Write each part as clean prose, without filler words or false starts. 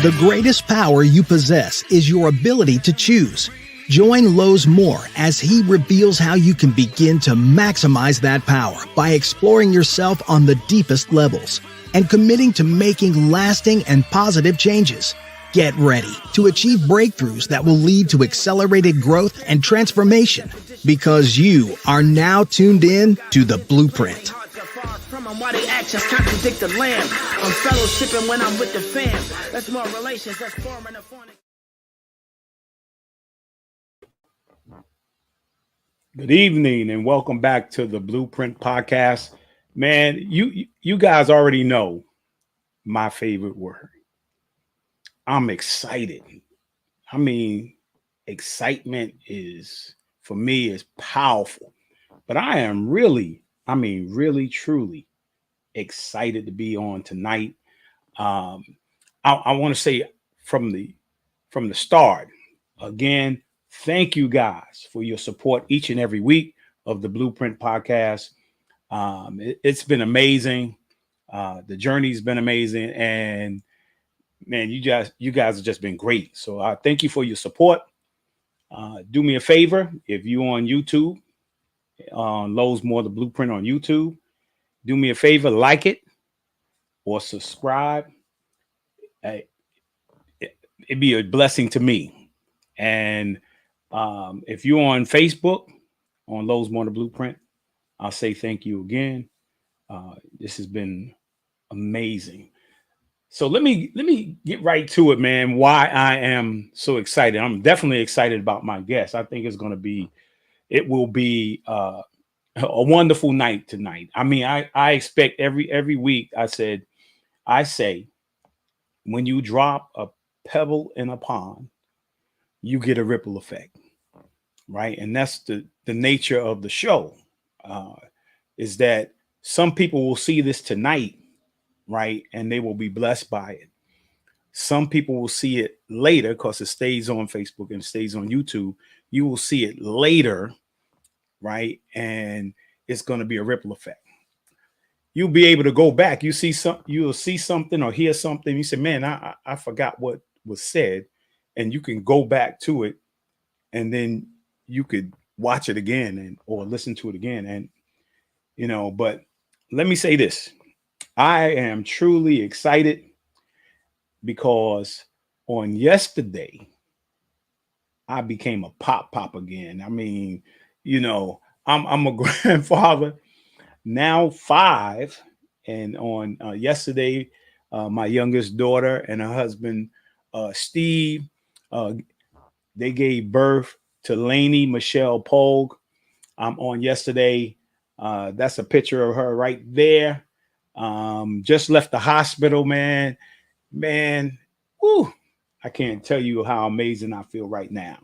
The greatest power you possess is your ability to choose. Join Lowe's Moore as he reveals how you can begin to maximize that power by exploring yourself on the deepest levels and committing to making lasting and positive changes. Get ready to achieve breakthroughs that will lead to accelerated growth and transformation, because you are now tuned in to The Blueprint. Why they actions contradict the lamb. I'm fellowshipping when I'm with the fam. That's more relations, that's foreign and foreign. Good evening and welcome back to the Blueprint Podcast. Man, you guys already know my favorite word. I'm excited. I mean, excitement is, for me, is powerful. But I am really, truly excited to be on tonight. I want to say from the start, again, thank you guys for your support each and every week of the Blueprint Podcast. It's been amazing. The journey's been amazing, and man, you guys have just been great. So I thank you for your support. Do me a favor, if you're on YouTube, Lowe's Moore the Blueprint on YouTube, do me a favor, like it or subscribe. It'd be a blessing to me. And if you're on Facebook, on Lowe's Moore the Blueprint, I'll say thank you again. This has been amazing. So let me get right to it, man. Why I am so excited. I'm definitely excited about my guest. I think it will be a wonderful night tonight. I mean, I expect every week. I say, when you drop a pebble in a pond, you get a ripple effect, right? And that's the nature of the show. Is that some people will see this tonight, right? And they will be blessed by it. Some people will see it later because it stays on Facebook and stays on YouTube. You will see it later, right? And it's going to be a ripple effect. You'll be able to go back. You'll see something or hear something. You say, man, I forgot what was said. And you can go back to it, and then you could watch it again or listen to it again. And, but let me say this. I am truly excited because on yesterday, I became a pop again. I mean, I'm a grandfather, now 5. And on yesterday, my youngest daughter and her husband, Steve, they gave birth to Lainey Michelle Pogue. On yesterday. That's a picture of her right there. Just left the hospital, man. Whew, I can't tell you how amazing I feel right now.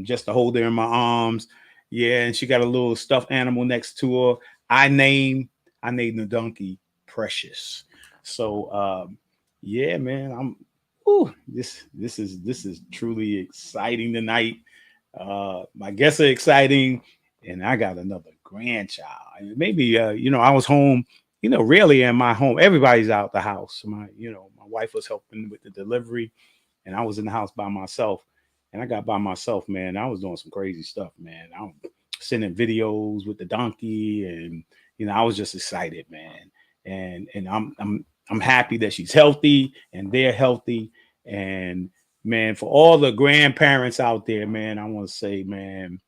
Just to hold her in my arms. Yeah, and she got a little stuffed animal next to her. I named the donkey Precious. So yeah, man, this is truly exciting tonight. My guests are exciting, and I got another grandchild. Maybe I was home. Really in my home, everybody's out the house. My wife was helping with the delivery, and I was in the house by myself. And I got by myself, man. I was doing some crazy stuff, man. I'm sending videos with the donkey, and I was just excited, man. And I'm happy that she's healthy and they're healthy. And man, for all the grandparents out there, man, I want to say, man,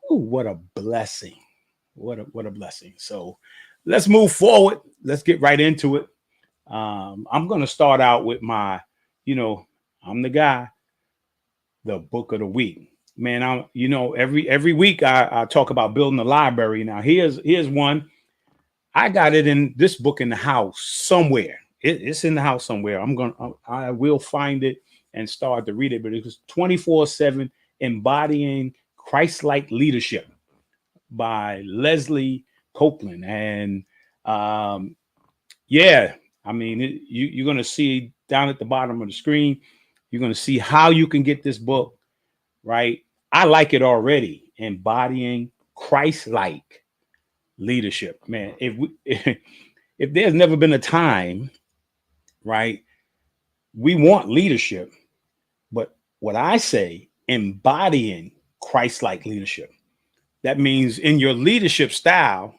ooh, what a blessing. What a blessing. So let's move forward. Let's get right into it. I'm going to start out with my, I'm the guy, the book of the week. Man, every week I talk about building a library. Now here's one. I got it in this book in the house somewhere. It's in the house somewhere. I will find it and start to read it. But it was 24/7 Embodying Christ-like Leadership by Leslie Copeland. And yeah, I mean, you're going to see down at the bottom of the screen, you're going to see how you can get this book, right? I like it already. Embodying Christ-like leadership, man. If there's never been a time, right, we want leadership, but what I say, embodying Christ-like leadership. That means in your leadership style,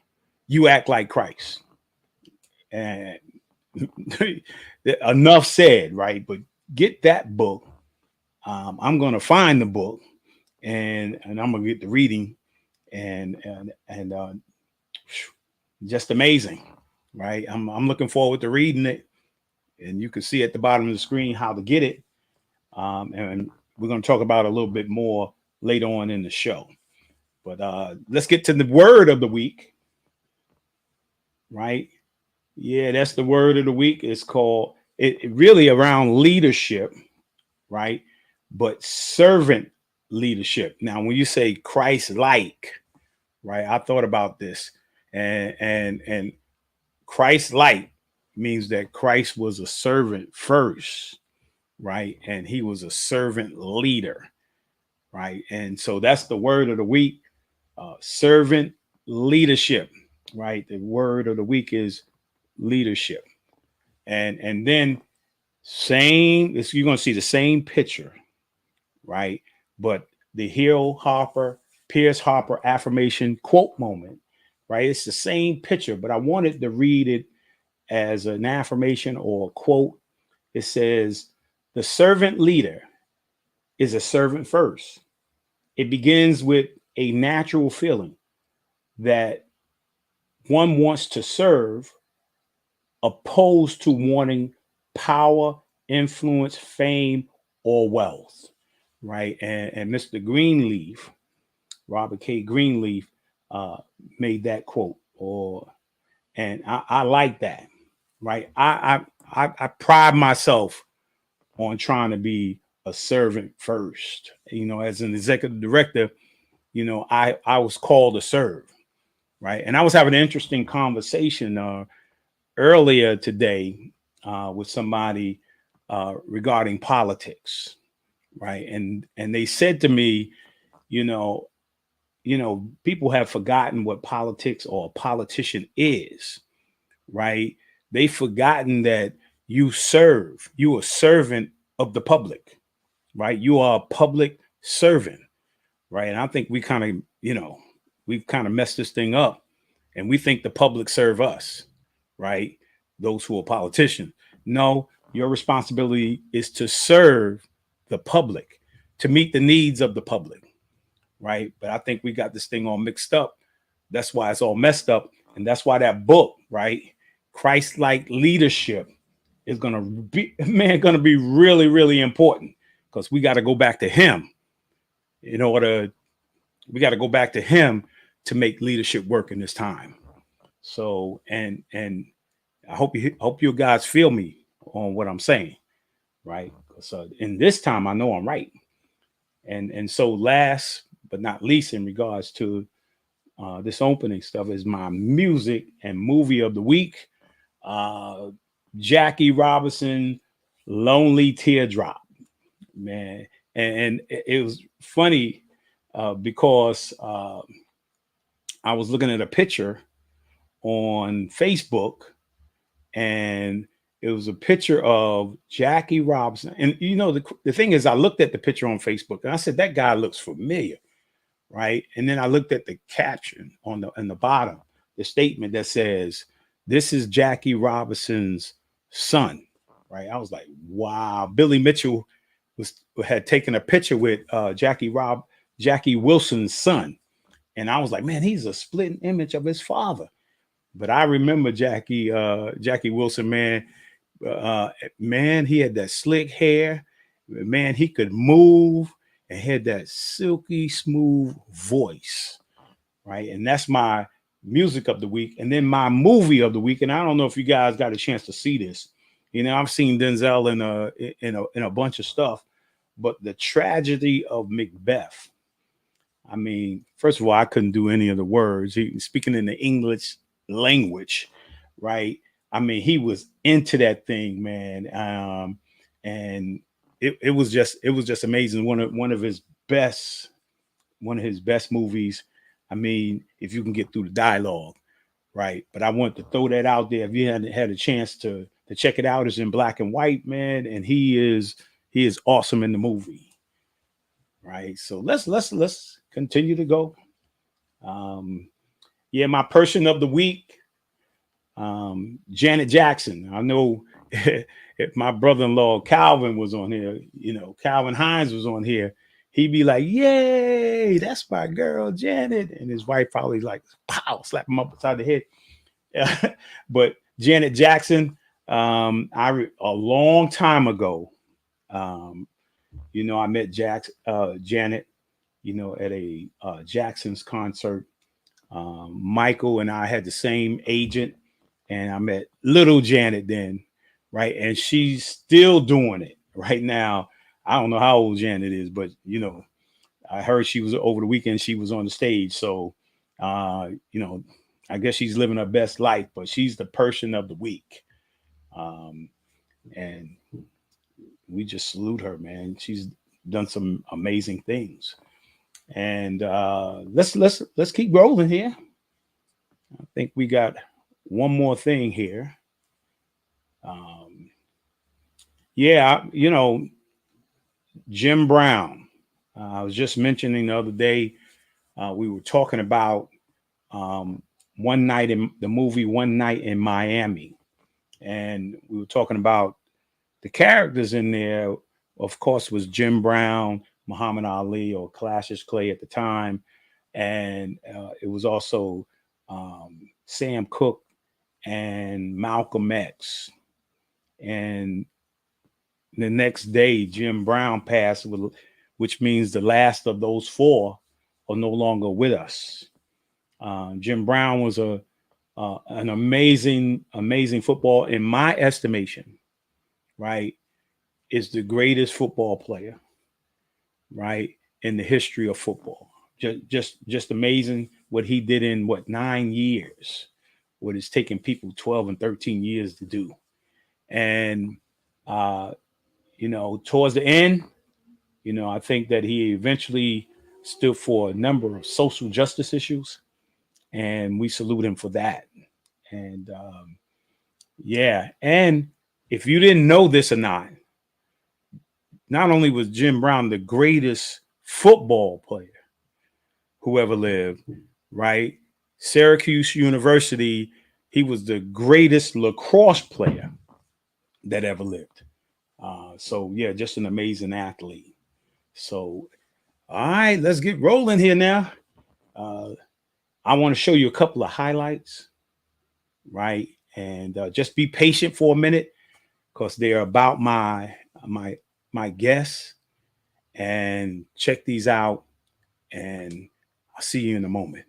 you act like Christ. And enough said, right? But get that book. I'm going to find the book, and I'm going to get the reading, and just amazing, right? I'm looking forward to reading it, and you can see at the bottom of the screen how to get it. And we're going to talk about it a little bit more later on in the show. But let's get to the word of the week, right? Yeah, that's the word of the week. It's called it really around leadership, right? But servant leadership. Now, when you say Christ-like, right? I thought about this, and Christ-like means that Christ was a servant first, right? And he was a servant leader, right? And so that's the word of the week, servant leadership, right? The word of the week is leadership. And then you're going to see the same picture, right? But the Pierce Harper affirmation quote moment, right? It's the same picture, but I wanted to read it as an affirmation or a quote. It says, the servant leader is a servant first. It begins with a natural feeling that one wants to serve, opposed to wanting power, influence, fame, or wealth, right? And Mr. Greenleaf, Robert K. Greenleaf, made that quote, and I like that, right? I pride myself on trying to be a servant first. As an executive director, I was called to serve, right? And I was having an interesting conversation earlier today with somebody regarding politics, right? And they said to me, people have forgotten what politics or a politician is, right? They've forgotten that you a servant of the public, right? You are a public servant, right? And I think we've kind of messed this thing up, and we think the public serve us, right? Those who are politicians. No, your responsibility is to serve the public, to meet the needs of the public, right? But I think we got this thing all mixed up. That's why it's all messed up. And that's why that book, right? Christ-like leadership is going to be really, really important, because we got to go back to him we got to go back to him to make leadership work in this time. So, and I hope you guys feel me on what I'm saying, right? So in this time, I know I'm right. And so last but not least, in regards to this opening stuff, is my music and movie of the week. Jackie Robinson, Lonely Teardrop, man. And it was funny because I was looking at a picture on Facebook, and it was a picture of Jackie Robinson. And the thing is, I looked at the picture on Facebook and I said, that guy looks familiar, right? And then I looked at the caption on the bottom, the statement that says, this is Jackie Robinson's son, right? I was like, wow. Billy Mitchell had taken a picture with Jackie Wilson's son. And I was like, man, he's a split image of his father. But I remember Jackie Wilson, man. Man, he had that slick hair. Man, he could move and had that silky smooth voice, right? And that's my music of the week. And then my movie of the week. And I don't know if you guys got a chance to see this. I've seen Denzel in a bunch of stuff, but The Tragedy of Macbeth. I mean, first of all, I couldn't do any of the words. He speaking in the English language, right? I mean, he was into that thing, man. And it was just amazing. One of his best movies. I mean, if you can get through the dialogue, right? But I want to throw that out there. If you hadn't had a chance to to check it out. It's in black and white, man, and he is awesome in the movie. Right. So let's continue to go. My person of the week, Janet Jackson. I know if my brother-in-law Calvin was on here, Calvin Hines was on here, he'd be like, "Yay, that's my girl, Janet." And his wife probably like, pow, slap him up beside the head. But Janet Jackson, a long time ago, I met Janet, at a Jackson's concert. Michael and I had the same agent, and I met little Janet then, right? And she's still doing it right now. I don't know how old Janet is, but I heard she was over the weekend. She was on the stage, so I guess she's living her best life. But she's the person of the week, and we just salute her, man. She's done some amazing things. And let's keep rolling here. I think we got one more thing here. Jim Brown. I was just mentioning the other day, we were talking about One Night in the movie One Night in Miami. And we were talking about the characters in there, of course, was Jim Brown, Muhammad Ali, or Cassius Clay at the time. And it was also Sam Cooke and Malcolm X. And the next day, Jim Brown passed, which means the last of those four are no longer with us. Jim Brown was an amazing football, in my estimation, right? Is the greatest football player, right, in the history of football. Just amazing what he did in 9 years, what it's taken people 12 and 13 years to do. And towards the end, I think that he eventually stood for a number of social justice issues, and we salute him for that. And and if you didn't know this or not only was Jim Brown the greatest football player who ever lived, right? Syracuse University, he was the greatest lacrosse player that ever lived. Just an amazing athlete. So, all right, let's get rolling here now. I want to show you a couple of highlights, right? And just be patient for a minute, because they're about my guests. And check these out, and I'll see you in a moment.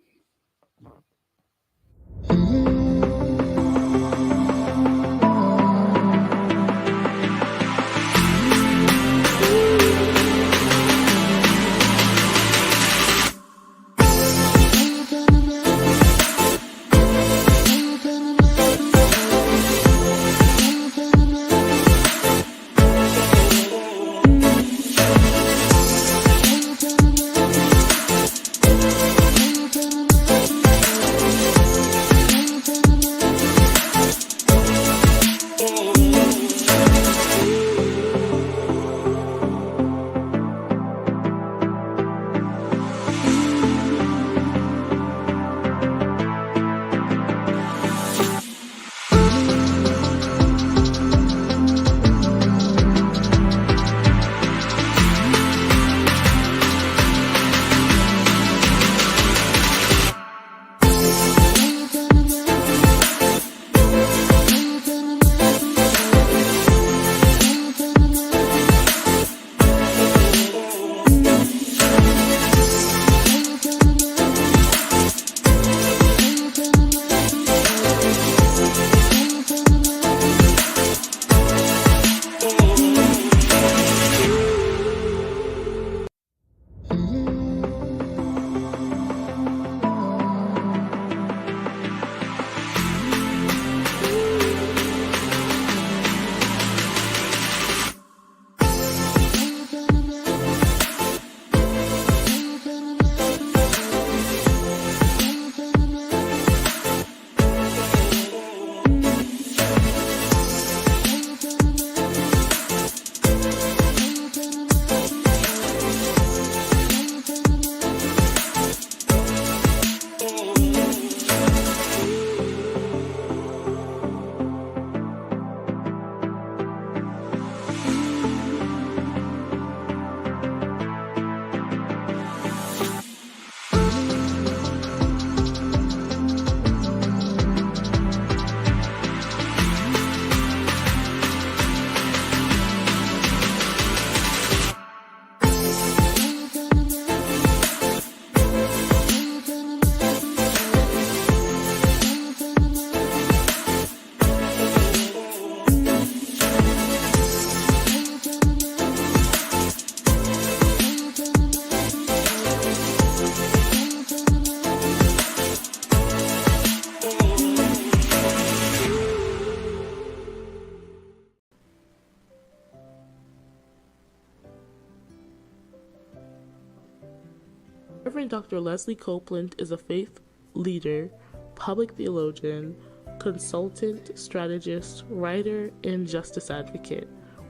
Reverend Dr. Leslie Copeland is a faith leader, public theologian, consultant, strategist, writer, and justice advocate.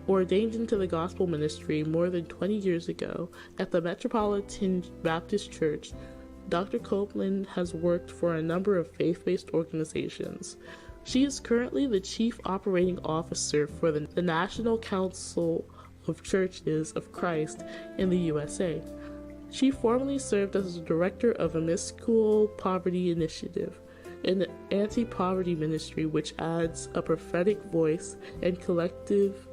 Ordained into the gospel ministry more than 20 years ago at the Metropolitan Baptist Church, Dr. Copeland has worked for a number of faith-based organizations. She is currently the Chief Operating Officer for the National Council of Churches of Christ in the USA. She formerly served as the director of a School Poverty Initiative, an anti-poverty ministry which adds a prophetic voice and collective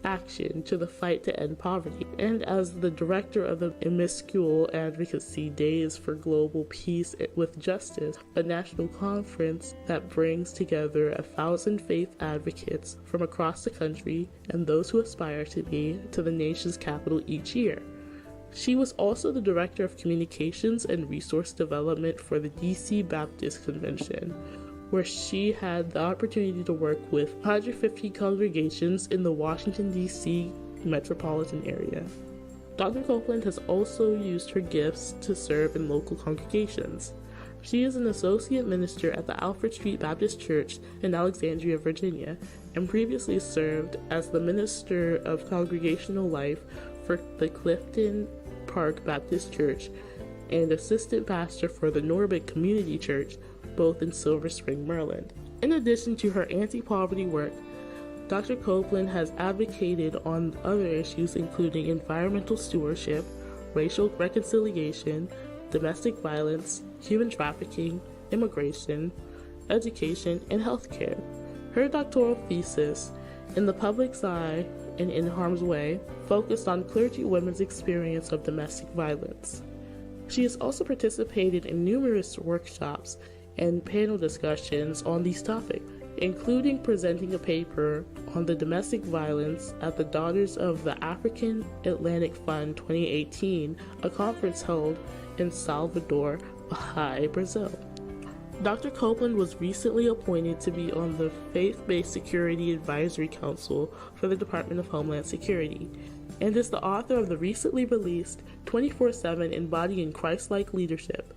action to the fight to end poverty, and as the director of the School Advocacy Days for Global Peace with Justice, a national conference that brings together 1,000 faith advocates from across the country and those who aspire to be to the nation's capital each year. She was also the Director of Communications and Resource Development for the DC Baptist Convention, where she had the opportunity to work with 150 congregations in the Washington, D.C. metropolitan area. Dr. Copeland has also used her gifts to serve in local congregations. She is an associate minister at the Alfred Street Baptist Church in Alexandria, Virginia, and previously served as the Minister of Congregational Life for the Clifton Park Baptist Church and assistant pastor for the Norbit Community Church, both in Silver Spring, Maryland. In addition to her anti-poverty work, Dr. Copeland has advocated on other issues including environmental stewardship, racial reconciliation, domestic violence, human trafficking, immigration, education, and healthcare. Her doctoral thesis, In the Public's Eye and in Harm's Way, focused on clergy women's experience of domestic violence. She has also participated in numerous workshops and panel discussions on these topics, including presenting a paper on the domestic violence at the Daughters of the African Atlantic Fund 2018, a conference held in Salvador, Bahia, Brazil. Dr. Copeland was recently appointed to be on the Faith-Based Security Advisory Council for the Department of Homeland Security, and is the author of the recently released 24/7 Embodying Christ-Like Leadership.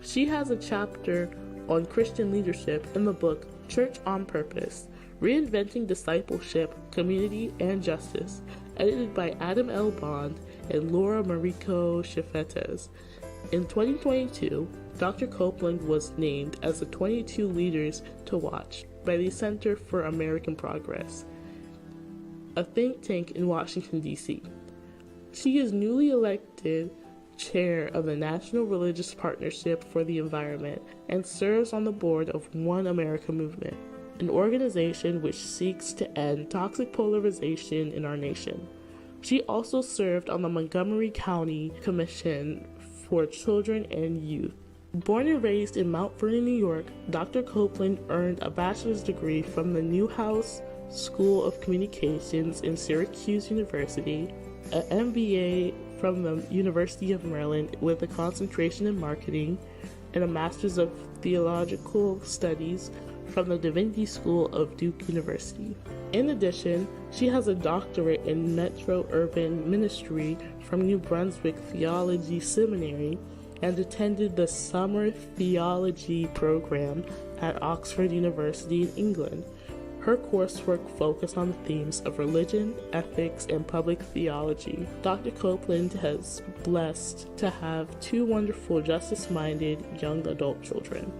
She has a chapter on Christian leadership in the book Church on Purpose, Reinventing Discipleship, Community, and Justice, edited by Adam L. Bond and Laura Marico Chafetes. In 2022, Dr. Copeland was named as the 22 Leaders to Watch by the Center for American Progress, a think tank in Washington, D.C. She is newly elected chair of the National Religious Partnership for the Environment and serves on the board of One America Movement, an organization which seeks to end toxic polarization in our nation. She also served on the Montgomery County Commission for Children and Youth. Born and raised in Mount Vernon, New York, Dr. Copeland earned a bachelor's degree from the Newhouse School of Communications in Syracuse University, an MBA from the University of Maryland with a concentration in marketing, and a Master's of Theological Studies from the Divinity School of Duke University. In addition, she has a doctorate in Metro Urban Ministry from New Brunswick Theology Seminary and attended the Summer Theology program at Oxford University in England. Her coursework focused on the themes of religion, ethics, and public theology. Dr. Copeland has blessed to have two wonderful justice-minded young adult children.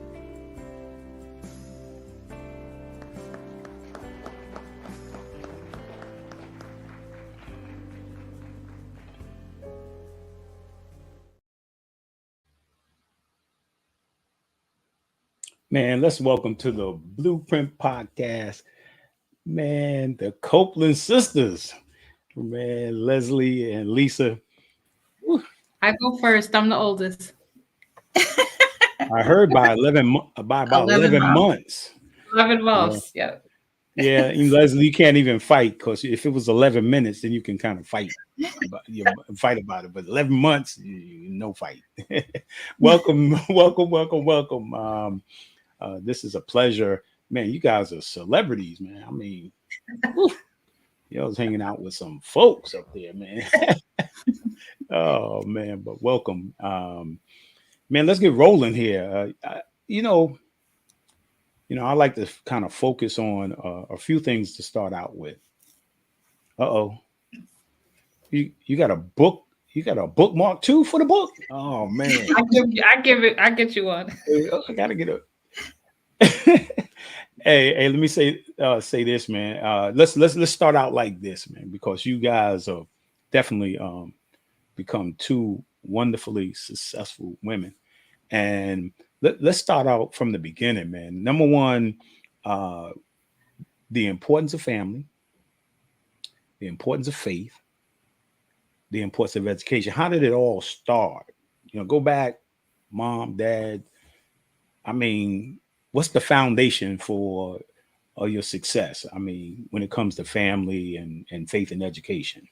Man, let's welcome to the Blueprint Podcast, man, the Copeland sisters, man, Leslie and Lisa. Whew. I go first. I'm the oldest. I heard by about 11 months. 11 months, yeah. Yeah, and Leslie, you can't even fight, because if it was 11 minutes, then you can kind of fight about it. But 11 months, no fight. Welcome. This is a pleasure, man. You guys are celebrities, man. I mean, you was hanging out with some folks up there, man. Oh man, but welcome. Man, let's get rolling here. I like to kind of focus on a few things to start out with. Uh-oh. You got a book? You got a bookmark too for the book? Oh man. I get you one. I gotta get a hey, let me say this, man. Let's start out like this, man, because you guys have definitely become two wonderfully successful women. And let's start out from the beginning, man. Number one, the importance of family, the importance of faith, the importance of education. How did it all start? Go back, mom, dad. I mean, what's the foundation for your success? I mean, when it comes to family and faith and education.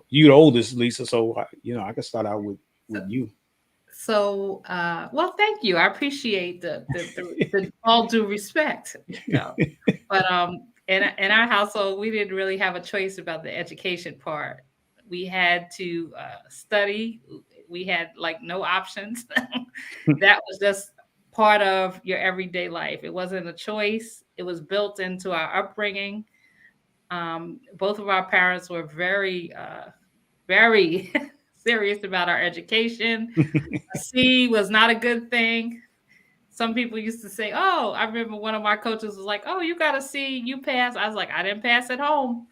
You're the oldest, Lisa, so I can start out with you. So, well, thank you. I appreciate the all due respect. But in our household, we didn't really have a choice about the education part. We had to study. We had like no options. That was just part of your everyday life. It wasn't a choice. It was built into our upbringing. Both of our parents were very, very serious about our education. A C was not a good thing. Some people used to say, "Oh, I remember one of my coaches was like, oh, you got a C, you passed." I was like, I didn't pass at home.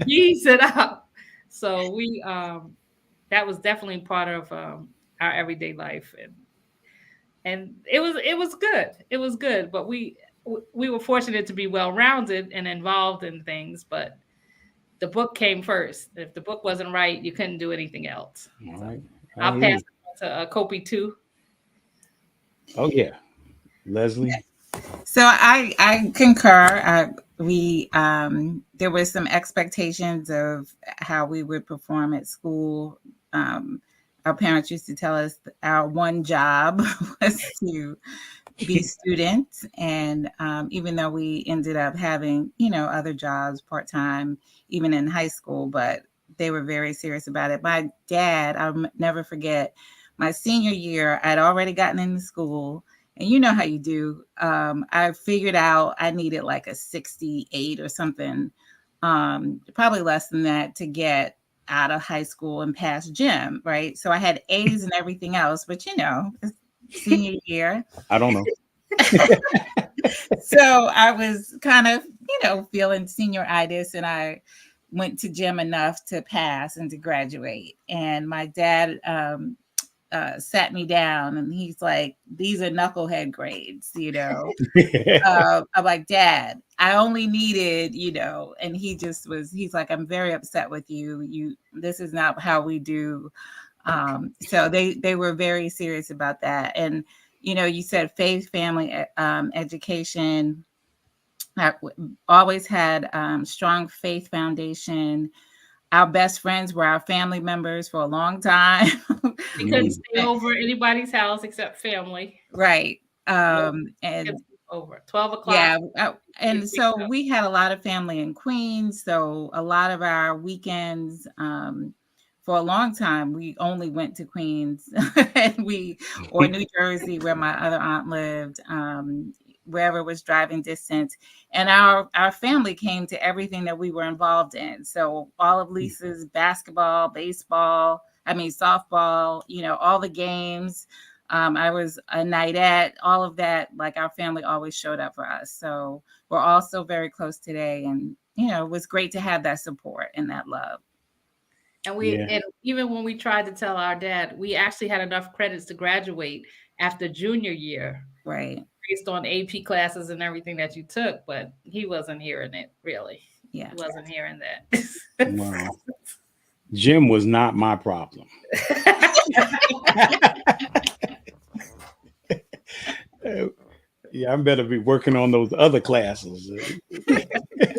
Ease it up. So we, that was definitely part of our everyday life, and it was good. It was good, but we were fortunate to be well-rounded and involved in things, but the book came first. If the book wasn't right, you couldn't do anything else. All right. I'll pass it to Kobe too. Oh yeah, Leslie. So I concur. There were some expectations of how we would perform at school. Our parents used to tell us our one job was to be students, and even though we ended up having other jobs part-time even in high school, but they were very serious about it. My dad, I'll never forget, my senior year, I'd already gotten into school, and you know how you do. I figured out I needed like a 68 or something, probably less than that, to get out of high school and pass gym, right? So I had A's and everything else, but senior year. I don't know. So I was kind of, feeling senioritis, and I went to gym enough to pass and to graduate. And my dad sat me down, and he's like, "These are knucklehead grades, I'm like, "Dad, I only needed, and he's like, "I'm very upset with you. This is not how we do." So they were very serious about that. And, you said faith, family, education. I always had strong faith foundation. Our best friends were our family members for a long time. We couldn't stay over at anybody's house except family. Right. And over 12 o'clock. Yeah. And so we had a lot of family in Queens. So a lot of our weekends, for a long time, we only went to Queens or New Jersey, where my other aunt lived, wherever was driving distance. And our family came to everything that we were involved in. So all of Lisa's basketball, baseball, softball, all the games. I was a nightette, all of that. Like, our family always showed up for us. So we're all so very close today. And, it was great to have that support and that love. And and even when we tried to tell our dad, we actually had enough credits to graduate after junior year. Right. Based on AP classes and everything that you took, but he wasn't hearing it, really. Yeah. He wasn't hearing that. Wow. Gym was not my problem. Yeah, I better be working on those other classes.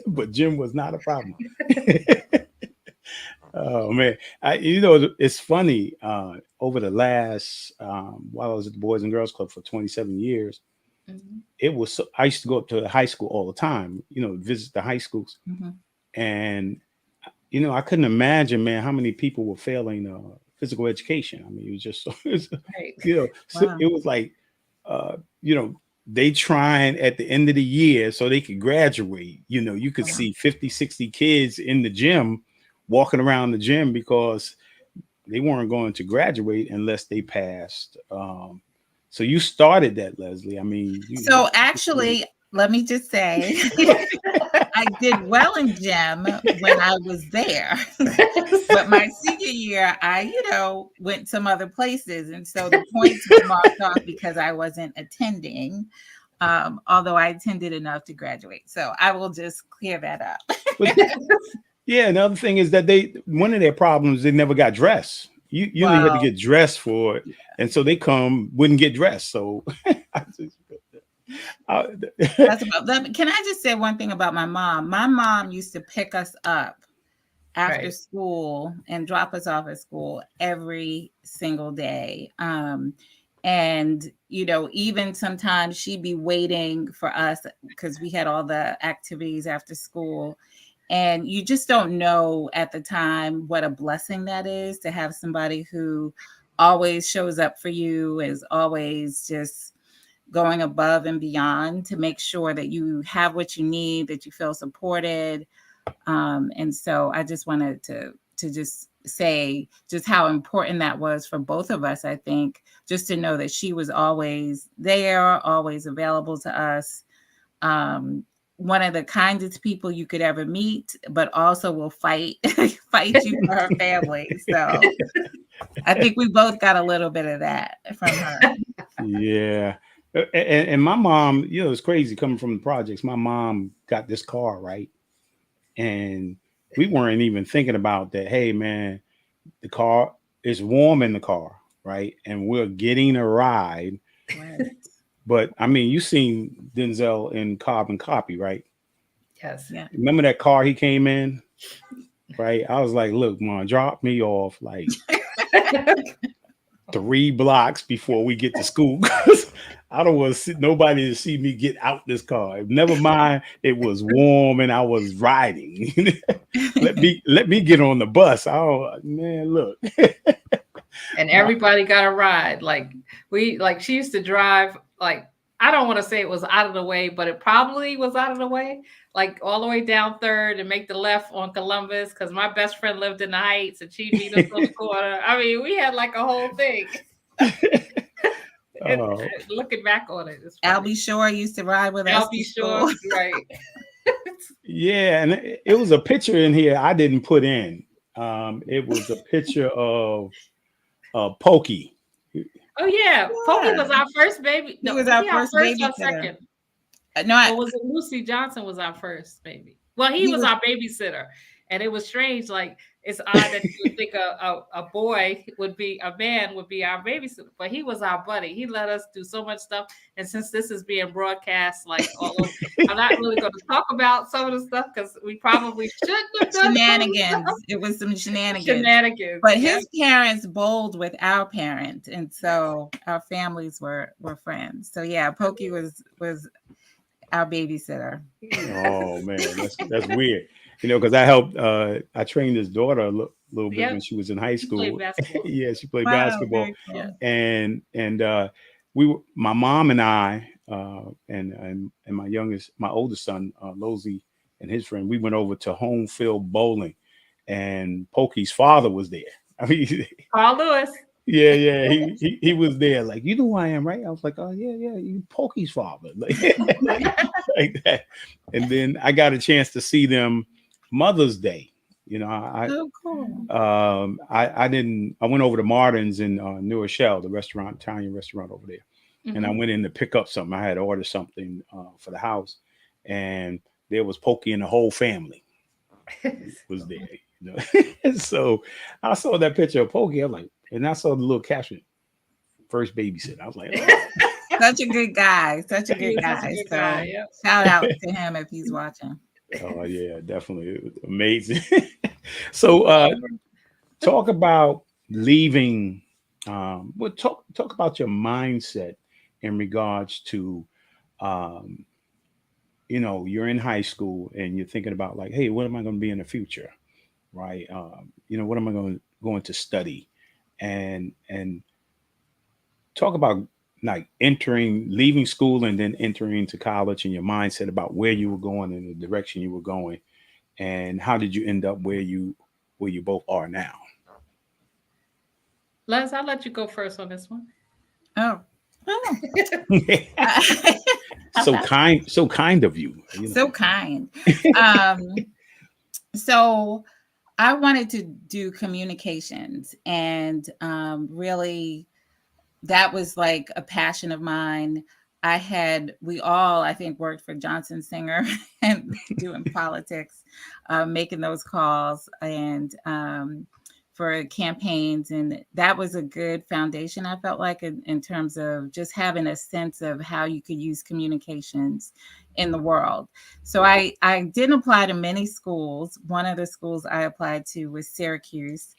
But gym was not a problem. Oh man, it's funny. Over the last, while I was at the Boys and Girls Club for 27 years, it was. I used to go up to the high school all the time. Visit the high schools, and you know, I couldn't imagine, man, how many people were failing physical education. I mean, it was just so, Right. you know, so Wow. it was like, you know, they trying at the end of the year so they could graduate. You know, you could see 50, 60 kids in the gym walking around the gym because they weren't going to graduate unless they passed. So you started that, Leslie. I mean, So actually, let me just say, I did well in gym when I was there. But my senior year, I, went some other places. And so the points were marked off because I wasn't attending, although I attended enough to graduate. So I will just clear that up. Yeah, another thing is that one of their problems, they never got dressed. You only had to get dressed for it. And so they wouldn't get dressed. So That's about, can I just say one thing about my mom? My mom used to pick us up after school and drop us off at school every single day. And, even sometimes she'd be waiting for us because we had all the activities after school. And you just don't know at the time what a blessing that is to have somebody who always shows up for you, is always just going above and beyond to make sure that you have what you need, that you feel supported. And so I just wanted to just say just how important that was for both of us. I think just to know that she was always there, always available to us. One of the kindest people you could ever meet, but also will fight you for her family. So I think we both got a little bit of that from her. Yeah. And my mom, it's crazy coming from the projects. My mom got this car, right? And we weren't even thinking about that. Hey, man, the car is warm in the car, right? And we're getting a ride. Right. But I mean, you seen Denzel in Carbon Copy, right? Yes. Yeah. Remember that car he came in? Right. I was like, look, Mom, drop me off like 3 blocks before we get to school. I don't want nobody to see me get out this car. Never mind, it was warm and I was riding. let me get on the bus. Oh man, look. And everybody got a ride. She used to drive, I don't want to say it was out of the way, but it probably was out of the way, all the way down 3rd and make the left on Columbus, because my best friend lived in the Heights and she'd meet us on the corner. I mean, we had a whole thing. Looking back on it, Albie Shore used to ride with us. Albie Shore, right? Yeah, and it was a picture in here I didn't put in. It was a picture of Pokey. Oh yeah, Pokey was our first baby. No, he was our first baby. Second. No, or was it Lucy Johnson was our first baby? Well, he was our babysitter, and it was strange. It's odd that you would think a man would be our babysitter, but he was our buddy. He let us do so much stuff. And since this is being broadcast, all over, I'm not really going to talk about some of the stuff because we probably shouldn't have done shenanigans. It was some shenanigans. But his parents bowled with our parent, and so our families were friends. So yeah, Pokey was our babysitter. Oh man, that's weird. Because I helped. I trained his daughter a little bit when she was in high school. Yeah, she played basketball, cool. and my mom and I, and my oldest son, Lozy, and his friend, we went over to home field bowling, and Pokey's father was there. I mean, Carl Lewis. Yeah, he was there. Like, you know who I am, right? I was like, oh yeah, you Pokey's father, like that. And then I got a chance to see them Mother's Day. Oh, cool. I went over to Martin's in New Rochelle, the Italian restaurant over there, and I went in to pick up something. I had ordered something for the house, and there was Pokey and the whole family was there. So I saw that picture of Pokey. I was like. And I saw the little caption, first babysitter. I was like, oh. Such a good guy. Such a good guy. Shout out to him if he's watching. Oh, yeah, definitely. Amazing. So talk about leaving. Talk about your mindset in regards to, you're in high school and you're thinking about hey, what am I going to be in the future? right? What am I going to study, and talk about like leaving school and then entering into college, and your mindset about where you were going and the direction you were going, and how did you end up where you both are now? Les, I'll let you go first on this one. Oh. So kind of you. So kind. So I wanted to do communications, and really that was like a passion of mine. We all, I think, worked for Johnson Singer and doing politics, making those calls, and for campaigns. And that was a good foundation, I felt like, in terms of just having a sense of how you could use communications in the world. So I didn't apply to many schools. One of the schools I applied to was Syracuse.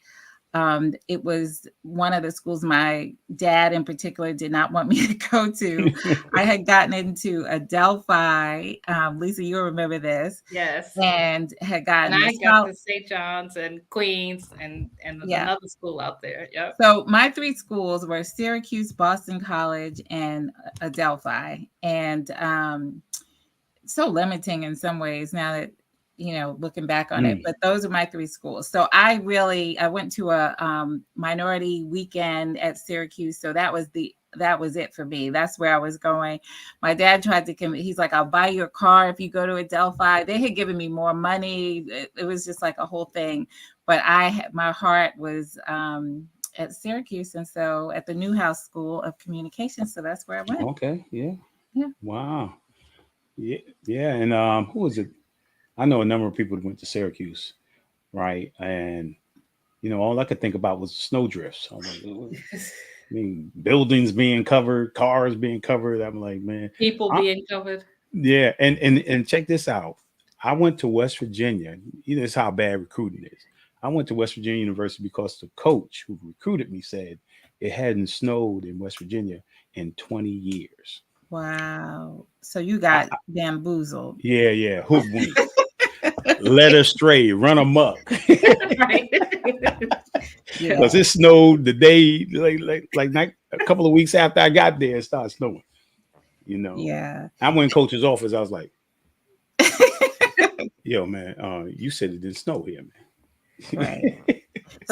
It was one of the schools my dad in particular did not want me to go to. I had gotten into Adelphi. Lisa, you'll remember this. Yes. And had gotten. And I got to St. John's and Queens and another school out there. Yep. So my three schools were Syracuse, Boston College, and Adelphi. And so limiting in some ways now that, looking back on it, but those are my three schools. So I went to a minority weekend at Syracuse. So that was it for me. That's where I was going. My dad tried to he's like, I'll buy you a car if you go to Adelphi. They had given me more money. It was just like a whole thing. But my heart was at Syracuse. And so at the Newhouse School of Communications. So that's where I went. Okay. Yeah. Yeah. Wow. Yeah. Yeah. And who was it? I know a number of people that went to Syracuse, right? And, all I could think about was snowdrifts. Buildings being covered, cars being covered. I'm like, man. People being covered. Yeah. And check this out. I went to West Virginia. This is how bad recruiting is. I went to West Virginia University because the coach who recruited me said it hadn't snowed in West Virginia in 20 years. Wow. So you got bamboozled. Yeah. Hoodwinked. Led astray, run amok. Right. Because it snowed the day, like a couple of weeks after I got there, it started snowing. Yeah. I went in coach's office. I was like, yo, man, you said it didn't snow here, man. Right.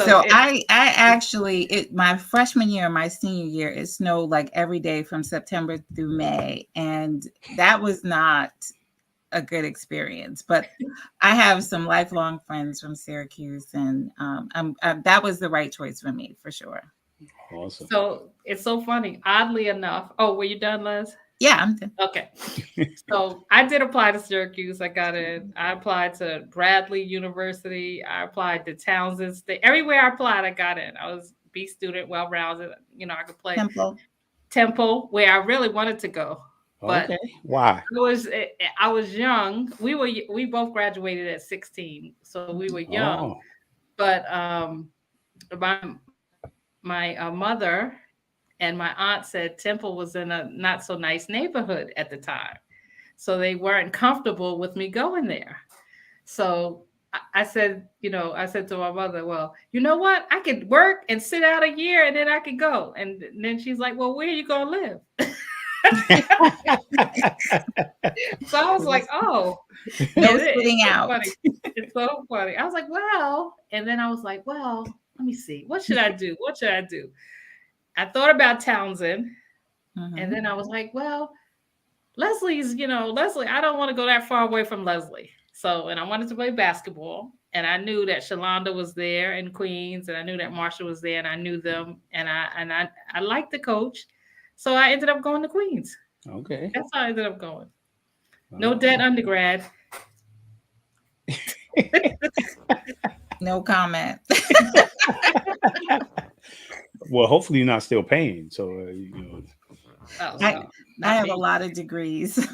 So I actually, my freshman year, my senior year, it snowed like every day from September through May. And that was not a good experience, but I have some lifelong friends from Syracuse, and that was the right choice for me, for sure. Awesome. So it's so funny. Oddly enough, were you done, Les? Yeah, I'm done. Okay. So I did apply to Syracuse. I got in. I applied to Bradley University. I applied to Townsend State. Everywhere I applied, I got in. I was a B student, well-rounded. I could play Temple, where I really wanted to go. But okay. Why? I was young. We both graduated at 16, so we were young. Oh. But my mother and my aunt said Temple was in a not so nice neighborhood at the time, so they weren't comfortable with me going there. So I said to my mother, well, you know what? I could work and sit out a year, and then I could go. And then she's like, well, where are you gonna live? So I was like, no sitting out. Funny. It's so funny. I was like, well, and then I was like, well, let me see. What should I do? I thought about Townsend, and then I was like, well, Leslie's, Leslie, I don't want to go that far away from Leslie. So, and I wanted to play basketball, and I knew that Shalonda was there in Queens, and I knew that Marsha was there, and I knew them, and I liked the coach. So I ended up going to Queens. Okay. That's how I ended up going. No debt undergrad. No comment. Well, hopefully you're not still paying. So, I have a lot of degrees.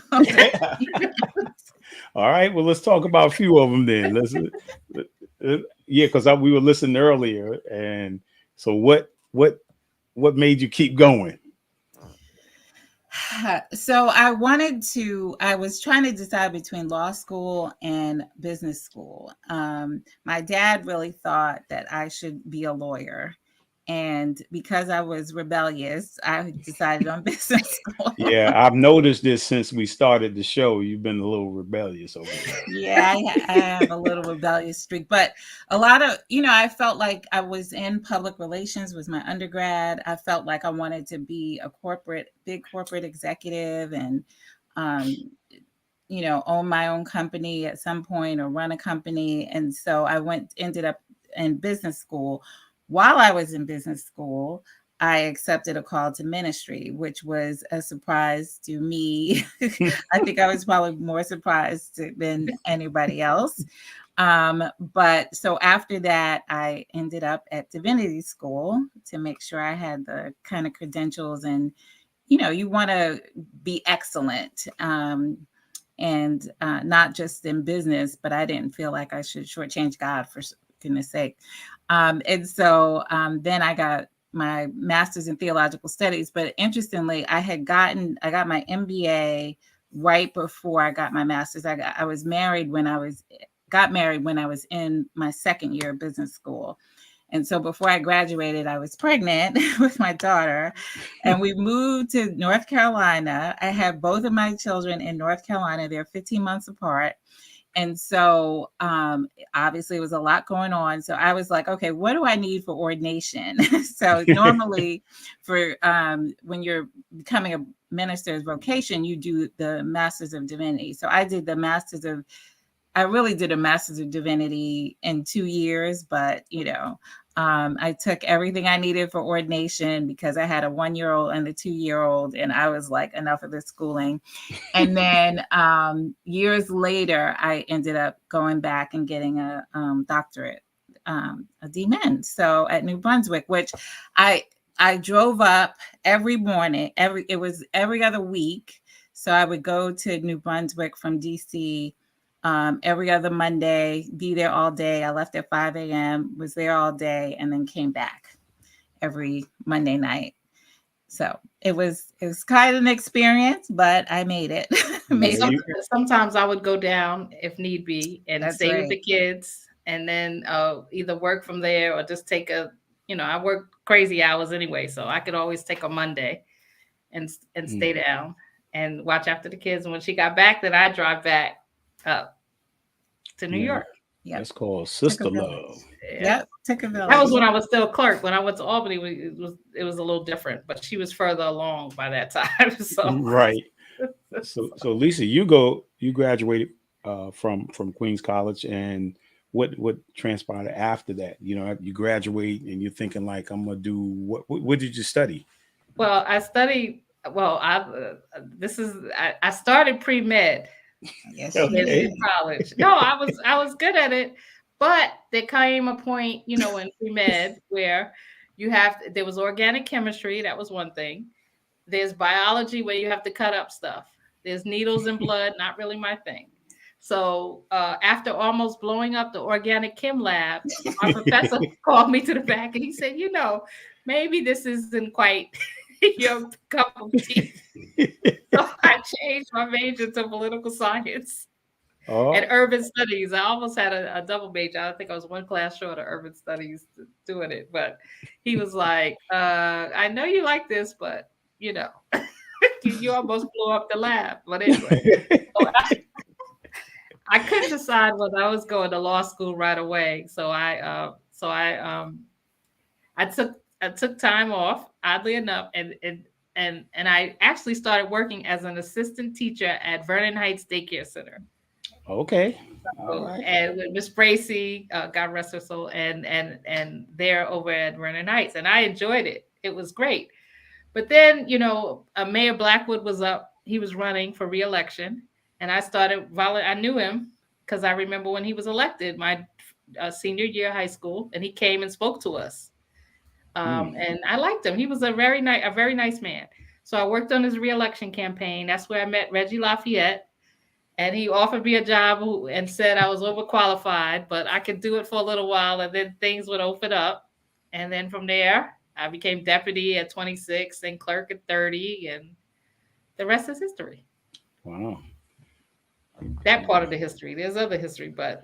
All right. Well, let's talk about a few of them then. Because we were listening earlier. And so what made you keep going? So I was trying to decide between law school and business school. My dad really thought that I should be a lawyer. And because I was rebellious, I decided on business school. Yeah, I've noticed this since we started the show. You've been a little rebellious over there. Yeah, I have a little rebellious streak, but a lot of, I felt like I was in public relations was my undergrad. I felt like I wanted to be a big corporate executive and, own my own company at some point or run a company. And so ended up in business school. While I was in business school, I accepted a call to ministry, which was a surprise to me. I think I was probably more surprised than anybody else. But so after that, I ended up at Divinity School to make sure I had the kind of credentials and, you want to be excellent. And not just in business, but I didn't feel like I should shortchange God for goodness sake. And so then I got my master's in theological studies. But interestingly, I got my MBA right before I got my master's. I got married when I was in my second year of business school. And so before I graduated, I was pregnant with my daughter, and we moved to North Carolina. I had both of my children in North Carolina. They're 15 months apart. And so obviously it was a lot going on. So I was like, okay, what do I need for ordination? So normally for when you're becoming a minister's vocation, you do the Masters of Divinity. So I really did a Master's of Divinity in 2 years, but I took everything I needed for ordination because I had a 1-year-old and a 2-year-old, and I was like, enough of this schooling. And then years later, I ended up going back and getting a doctorate, a DMin. So at New Brunswick, which I drove up every morning. It was every other week. So I would go to New Brunswick from DC. Every other Monday, be there all day. I left at 5 a.m., was there all day, and then came back every Monday night. So it was kind of an experience, but I made it. Sometimes I would go down if need be and stay with the kids and then either work from there or just take I work crazy hours anyway. So I could always take a Monday and stay down and watch after the kids. And when she got back, then I drive back up to New York. Yep. That's called sister love. Yep. Took a village. That was when I was still a clerk. When I went to Albany, it was a little different, but she was further along by that time. So right. So Lisa, you graduated from Queens College, and what transpired after that? You graduate and you're thinking like, I'm gonna do what did you study? Well, I studied. Well, I started pre-med. Yes, in college. No, I was good at it, but there came a point, in pre-med where there was organic chemistry. That was one thing. There's biology where you have to cut up stuff. There's needles and blood, not really my thing. So after almost blowing up the organic chem lab, our professor called me to the back and he said, maybe this isn't quite your cup of tea. So I changed my major to political science and urban studies. I almost had a double major. I think I was one class short of urban studies doing it. But he was like, I know you like this, but you almost blew up the lab. But anyway, so I couldn't decide whether I was going to law school right away. So I took time off, oddly enough, and I actually started working as an assistant teacher at Vernon Heights Daycare Center. Okay. All right. And with Miss Bracy, God rest her soul, and they're over at Vernon Heights, and I enjoyed it. It was great. But then, Mayor Blackwood was up. He was running for re-election, and I started I knew him because I remember when he was elected, my senior year of high school, and he came and spoke to us. And I liked him. He was a very nice man. So I worked on his re-election campaign. That's where I met Reggie Lafayette. And he offered me a job and said I was overqualified, but I could do it for a little while and then things would open up. And then from there, I became deputy at 26 and clerk at 30. And the rest is history. Wow. That part of the history. There's other history, but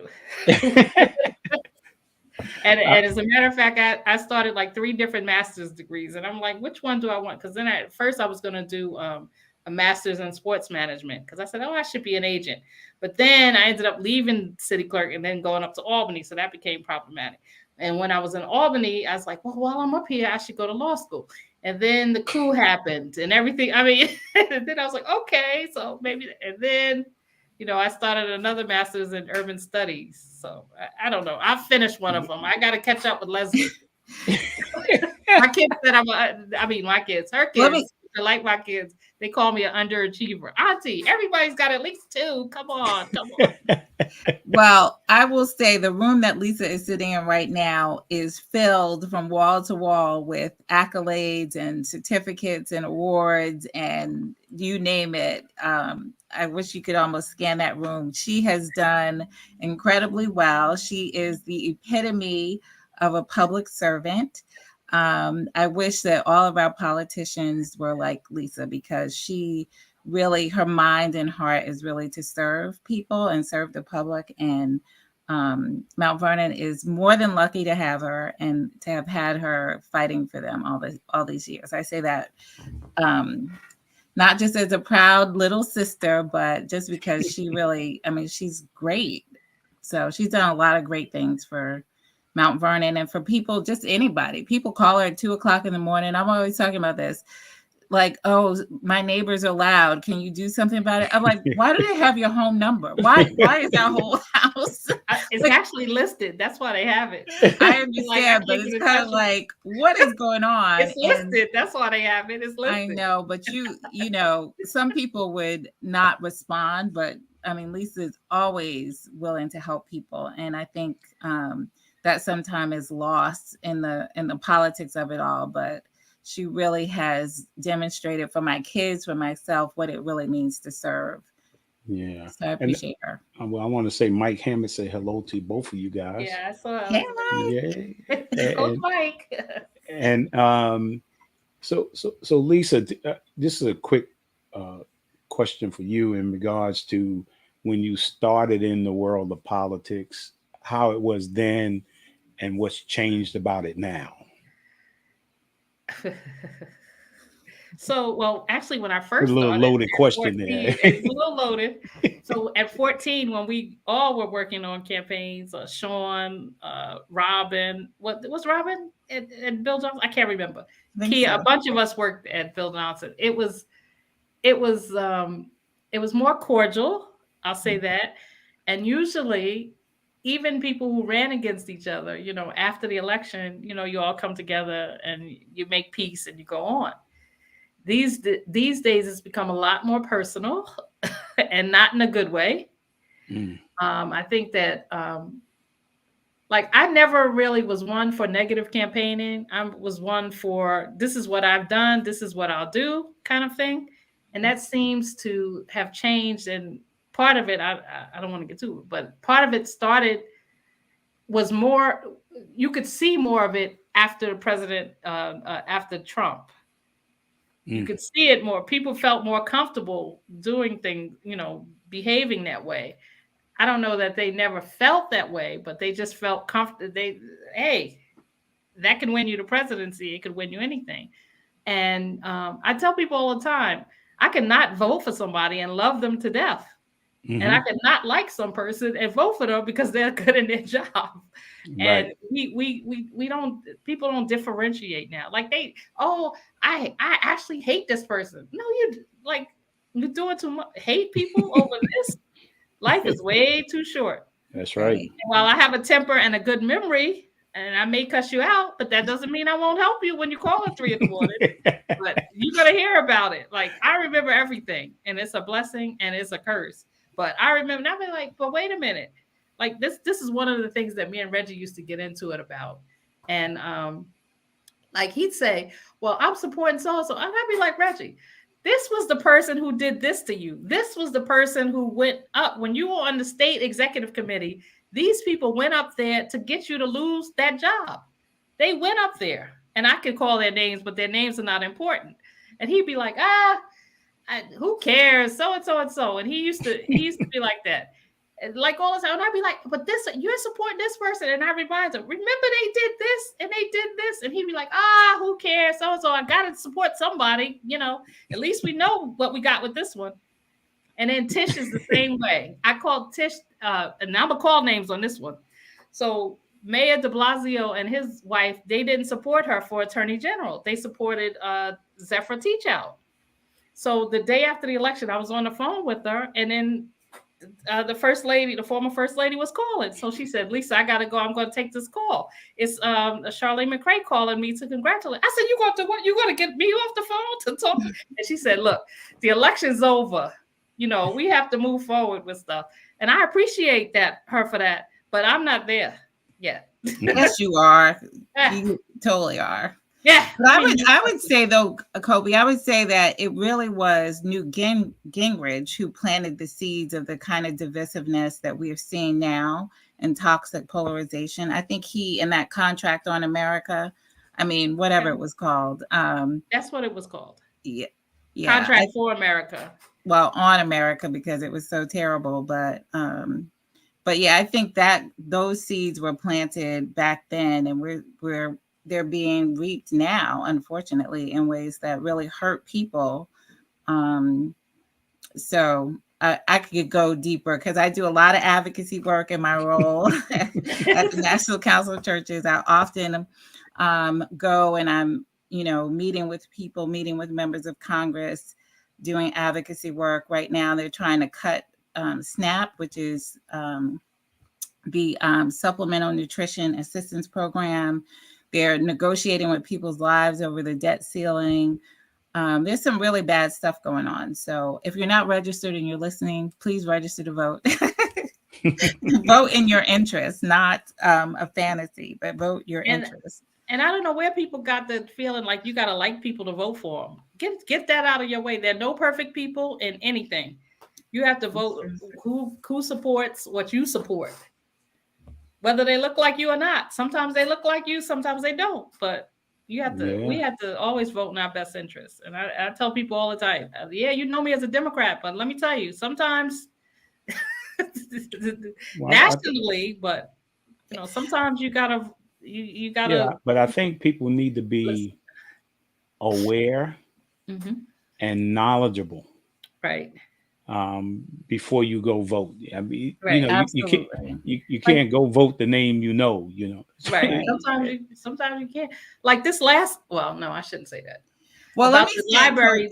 and as a matter of fact, I started like 3 different master's degrees, and I'm like, which one do I want? Because then at first I was going to do a master's in sports management because I said, oh, I should be an agent. But then I ended up leaving city clerk and then going up to Albany, so that became problematic. And when I was in Albany, I was like, well, while I'm up here, I should go to law school. And then the coup happened and everything. I mean, and then I was like, okay, so maybe. And then, I started another master's in urban studies. So I don't know. I finished one of them. I got to catch up with Leslie. My kids said my kids, her kids, like my kids, they call me an underachiever. Auntie, everybody's got at least 2. Come on. Well, I will say the room that Lisa is sitting in right now is filled from wall to wall with accolades and certificates and awards and you name it. I wish you could almost scan that room. She has done incredibly well. She is the epitome of a public servant. I wish that all of our politicians were like Lisa, because she really, her mind and heart is really to serve people and serve the public. And Mount Vernon is more than lucky to have her and to have had her fighting for them all these years. I say that not just as a proud little sister, but just because she really, she's great. So she's done a lot of great things for Mount Vernon and for people, just anybody. People call her at 2:00 in the morning. I'm always talking about this. Like, oh, my neighbors are loud. Can you do something about it? I'm like, why do they have your home number? Why is our whole house? It's actually listed. That's why they have it. I understand, but it's kind of like, what is going on? It's listed. That's why they have it. It's listed. I know, but some people would not respond, but Lisa is always willing to help people. And I think that sometimes is lost in the politics of it all, but she really has demonstrated for my kids, for myself, what it really means to serve. Yeah. So I appreciate her. Well, I want to say Mike Hammond say hello to both of you guys. Yeah, I saw Hey, Mike. Yeah. Go Mike. And so Lisa, this is a quick question for you in regards to when you started in the world of politics, how it was then and what's changed about it now. So, well, actually, when I first started, a little loaded question 14, there. It's a little loaded. So at 14, when we all were working on campaigns, Sean, Robin, what was Robin and Bill Johnson? I can't remember. A bunch of us worked at Bill Johnson. It was more cordial. I'll say that. And usually, even people who ran against each other, after the election, you all come together and you make peace and you go on. These days, it's become a lot more personal and not in a good way. I think that, I never really was one for negative campaigning. I was one for, this is what I've done, this is what I'll do kind of thing. And that seems to have changed. And part of it, I don't want to get to it, but part of it was more, you could see more of it after after Trump. You could see it more. People felt more comfortable doing things, behaving that way. I don't know that they never felt that way, but they just felt comfortable. Hey, that can win you the presidency. It could win you anything. And I tell people all the time, I cannot vote for somebody and love them to death. Mm-hmm. And I could not like some person and vote for them because they're good in their job. Right. And people don't differentiate now. Like I actually hate this person. No, you're doing too much. Hate people over this. Life is way too short. That's right. And while I have a temper and a good memory, and I may cuss you out, but that doesn't mean I won't help you when you call at 3 in the morning. But you're gonna hear about it. Like, I remember everything, and it's a blessing and it's a curse. But I remember, and I'll be like, but wait a minute. Like, this is one of the things that me and Reggie used to get into it about. And he'd say, well, I'm supporting so-and-so. And I'd be like, Reggie, this was the person who did this to you. This was the person who went up when you were on the state executive committee. These people went up there to get you to lose that job. They went up there, and I could call their names, but their names are not important. And he'd be like, who cares? So and so and so. And he used to be like that. And like all the time. And I'd be like, but this, you're supporting this person. And I remind him, remember they did this and they did this. And he'd be like, who cares? So and so, I gotta support somebody, at least we know what we got with this one. And then Tish is the same way. I called Tish, and I'm gonna call names on this one. So Mayor de Blasio and his wife, they didn't support her for attorney general. They supported Zephyr Teachout. So the day after the election, I was on the phone with her, and then the former first lady was calling. So she said, Lisa, I gotta go. I'm gonna take this call. It's Charlene McCray calling me to congratulate. I said, you going to what? You gonna get me off the phone to talk? And she said, look, the election's over. We have to move forward with stuff. And I appreciate her for that, but I'm not there yet. Yes, you are. You totally are. Yeah. But I would say though, Kobe, I would say that it really was Newt Gingrich who planted the seeds of the kind of divisiveness that we are seeing now and toxic polarization. I think he, in that contract on America, whatever it was called. That's what it was called. Yeah. Contract for America. Well, on America, because it was so terrible. But yeah, I think that those seeds were planted back then, and they're being reaped now, unfortunately, in ways that really hurt people. So I could go deeper because I do a lot of advocacy work in my role at the National Council of Churches. I often go and I'm, meeting with people, meeting with members of Congress, doing advocacy work. Right now, they're trying to cut SNAP, which is the Supplemental Nutrition Assistance Program. They're negotiating with people's lives over the debt ceiling. There's some really bad stuff going on. So if you're not registered and you're listening, please register to vote. Vote in your interest, not a fantasy, but vote your interest. And I don't know where people got the feeling like you got to like people to vote for them. Get that out of your way. There are no perfect people in anything. You have to vote who supports what you support, whether they look like you or not. Sometimes they look like you, sometimes they don't. But we have to always vote in our best interest. And I tell people all the time, you know me as a Democrat, but let me tell you, sometimes nationally, but sometimes you gotta. Yeah, but I think people need to be aware and knowledgeable, right? Before you go vote. Right. You can't go vote the name Right. Sometimes you can't. Like this last. Well, no, I shouldn't say that. Well, let me say, library.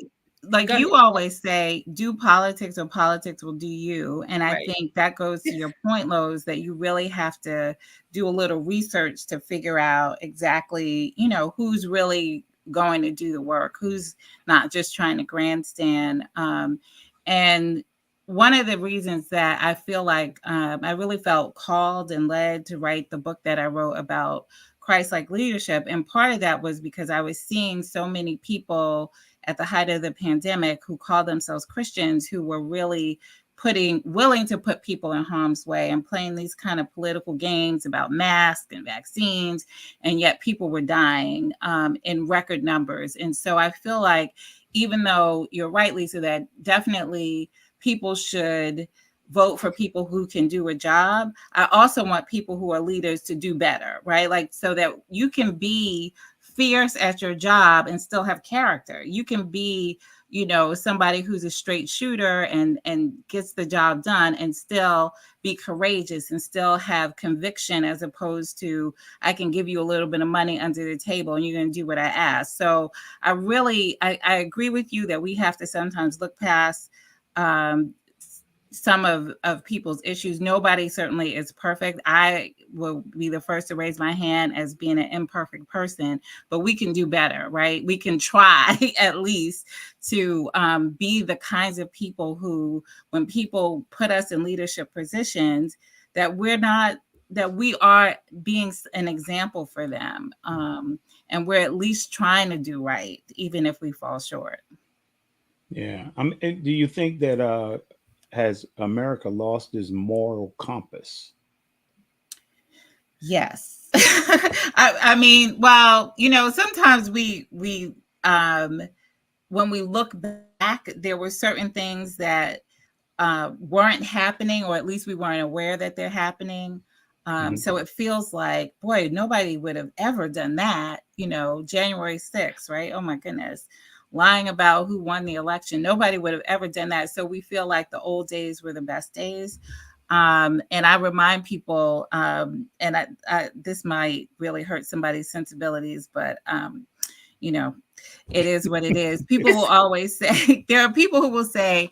Like you always say, do politics or politics will do you. And I think that goes to your point, Lowe's, that you really have to do a little research to figure out exactly, who's really going to do the work, who's not just trying to grandstand. And one of the reasons that I feel like I really felt called and led to write the book that I wrote about Christ-like leadership. And part of that was because I was seeing so many people at the height of the pandemic who called themselves Christians who were really willing to put people in harm's way and playing these kind of political games about masks and vaccines. And yet people were dying in record numbers. And so I feel like even though you're right, Lisa, that definitely people should vote for people who can do a job, I also want people who are leaders to do better, right? Like so that you can be fierce at your job and still have character. You can be, somebody who's a straight shooter and gets the job done and still be courageous and still have conviction, as opposed to I can give you a little bit of money under the table and you're going to do what I ask. So I agree with you that we have to sometimes look past some of people's issues. Nobody certainly is perfect. I will be the first to raise my hand as being an imperfect person, but we can do better, right? We can try at least to be the kinds of people who, when people put us in leadership positions, that we are being an example for them. And we're at least trying to do right, even if we fall short. Yeah. Do you think that has America lost its moral compass? Yes. I mean, well, sometimes we when we look there were certain things that weren't happening, or at least we weren't aware that they're happening. So it feels like, boy, nobody would have ever done that. January 6th, right? Oh my goodness. Lying about who won the election. Nobody would have ever done that. So we feel like the old days were the best days. And I remind people, and this might really hurt somebody's sensibilities, but it is what it is. People will always say, there are people who will say,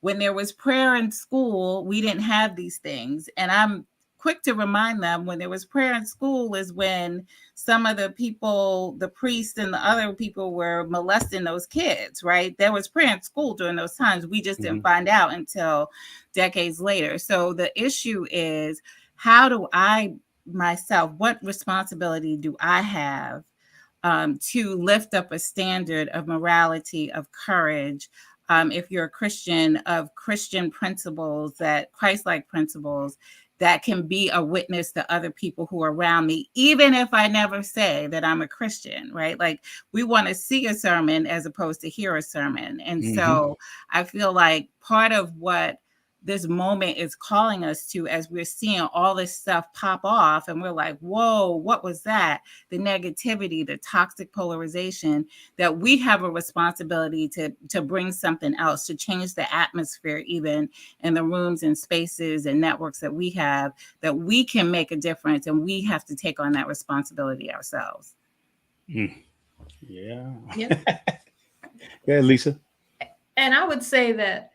when there was prayer in school, we didn't have these things. And I'm quick to remind them, when there was prayer in school is when some of the people, the priests and the other people, were molesting those kids, right? There was prayer in school during those times. We just didn't find out until decades later. So the issue is, how do I myself, what responsibility do I have to lift up a standard of morality, of courage, if you're a Christian, of Christian principles, that Christ-like principles that can be a witness to other people who are around me, even if I never say that I'm a Christian, right? Like, we want to see a sermon as opposed to hear a sermon. And so I feel like part of what this moment is calling us to, as we're seeing all this stuff pop off and we're like, whoa, what was that? The negativity, the toxic polarization, that we have a responsibility to bring something else, to change the atmosphere, even in the rooms and spaces and networks that we have, that we can make a difference, and we have to take on that responsibility ourselves. Yeah. Yeah, Lisa. And I would say that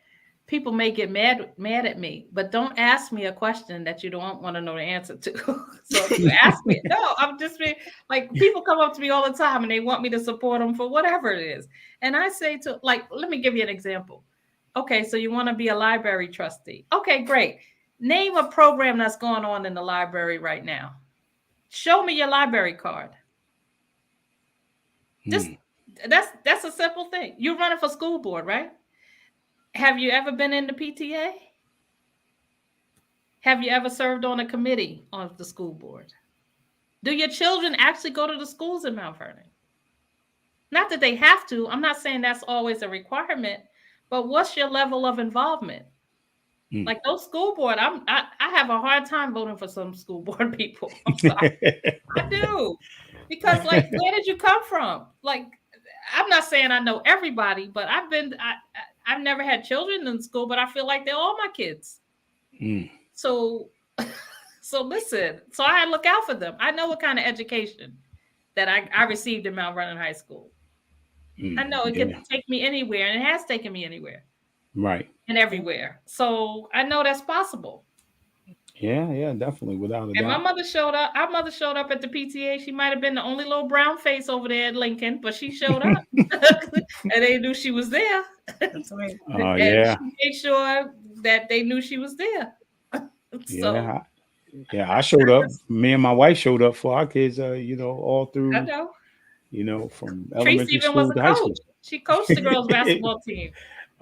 people may get mad at me, but don't ask me a question that you don't want to know the answer to. So if you ask me, no, I'm just being like, people come up to me all the time and they want me to support them for whatever it is. And I say to, like, let me give you an example. Okay, so you want to be a library trustee. Okay, great. Name a program that's going on in the library right now. Show me your library card. Just that's a simple thing. You're running for school board, right? Have you ever been in the PTA? Have you ever served on a committee on the school board? Do your children actually go to the schools in Mount Vernon? Not that they have to. I'm not saying that's always a requirement, but what's your level of involvement? Like those school board, I have a hard time voting for some school board people. I'm sorry. I do. Because, like, where did you come from? Like, I'm not saying I know everybody, but I've never had children in school, but I feel like they're all my kids. So listen, so I look out for them. I know what kind of education that I received in Mount Vernon High School. I know it can take me anywhere, and it has taken me anywhere. Right. And everywhere. So I know that's possible. Yeah, definitely, without a doubt. And my mother showed up. Our mother showed up at the PTA. She might have been the only little brown face over there at Lincoln, but she showed up, and they knew she was there. That's right. Oh, yeah. She made sure that they knew she was there. So, I showed up. Me and my wife showed up for our kids. All through. I know. From elementary school to high school. She coached the girls' basketball team.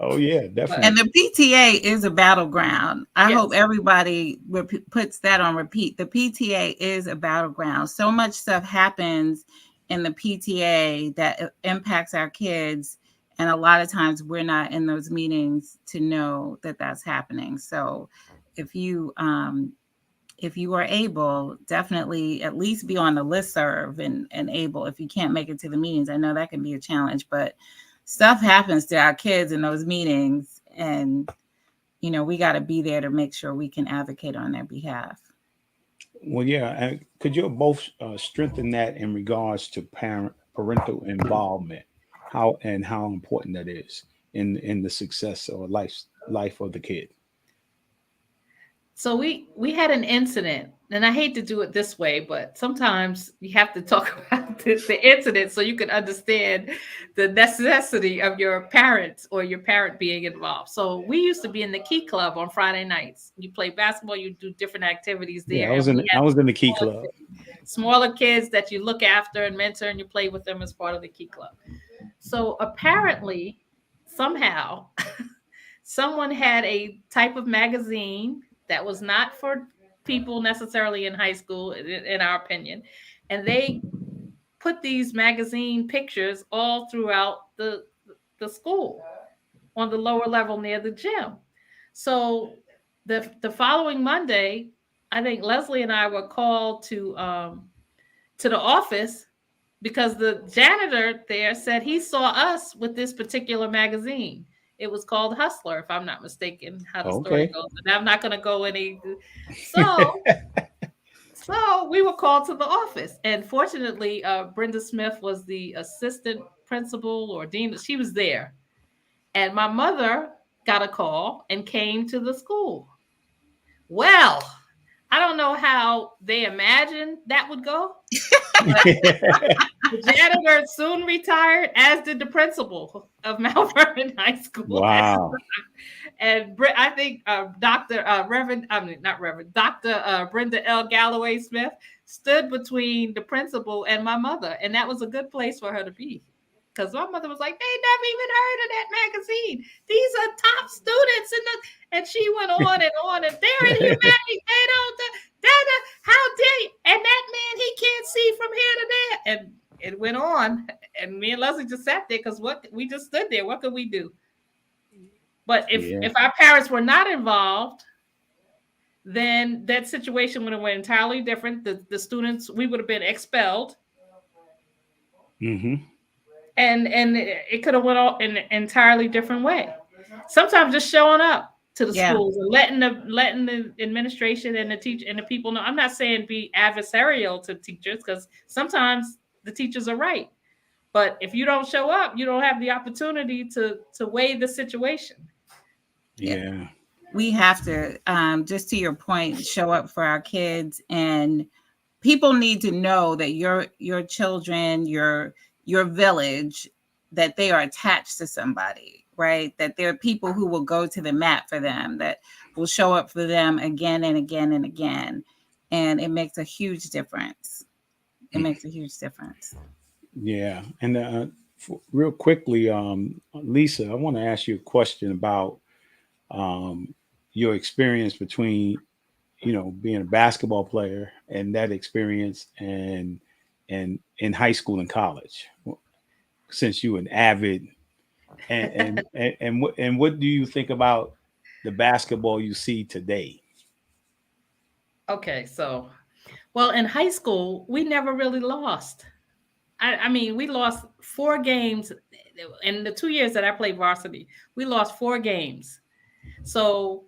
Oh, yeah, definitely. And the PTA is a battleground. I hope everybody puts that on repeat. The PTA is a battleground. So much stuff happens in the PTA that impacts our kids. And a lot of times we're not in those meetings to know that that's happening. So if you are able, definitely at least be on the listserv and able, if you can't make it to the meetings. I know that can be a challenge, but stuff happens to our kids in those meetings, and we got to be there to make sure we can advocate on their behalf. Well, yeah, and could you both strengthen that in regards to parental involvement, how important that is in the success or life of the kid? So we had an incident, and I hate to do it this way, but sometimes you have to talk about the incident so you can understand the necessity of your parents or your parent being involved. So we used to be in the Key Club on Friday nights. You play basketball, you do different activities there. Yeah, I was in the Key Club. Smaller kids that you look after and mentor, and you play with them as part of the Key Club. So apparently, somehow, someone had a type of magazine that was not for people necessarily in high school, in our opinion. And they put these magazine pictures all throughout the the school on the lower level near the gym. So the following Monday, I think Leslie and I were called to the office because the janitor there said he saw us with this particular magazine. It was called Hustler, if I'm not mistaken, how the story goes. And I'm not going to go any. So we were called to the office. And fortunately, Brenda Smith was the assistant principal or dean. She was there. And my mother got a call and came to the school. Well, I don't know how they imagined that would go. The janitor soon retired, as did the principal of Mount Vernon High School. Wow. And I think Dr. Brenda L. Galloway Smith stood between the principal and my mother. And that was a good place for her to be. Because my mother was like, they never even heard of that magazine. These are top students. And she went on and on. And they're in humanity. They don't. How dare you? And that man, he can't see from here to there. And it went on. And me and Leslie just sat there because we just stood there. What could we do? But if our parents were not involved, then that situation would have been entirely different. The students, we would have been expelled. Mm-hmm. And it could have went off in an entirely different way. Sometimes just showing up to the schools and letting the administration and the teacher and the people know. I'm not saying be adversarial to teachers, because sometimes the teachers are right. But if you don't show up, you don't have the opportunity to weigh the situation. Yeah. We have to, just to your point, show up for our kids, and people need to know that your children, your village, that they are attached to somebody, right? That there are people who will go to the mat for them, that will show up for them again and again and again. And it makes a huge difference. It makes a huge difference. Yeah. And real quickly, Lisa, I want to ask you a question about your experience between, being a basketball player and that experience and in high school and college, since you were an avid, and what do you think about the basketball you see today? Okay, so, well, in high school, we never really lost. I mean, we lost 4 games in the 2 years that I played varsity. We lost 4 games. So,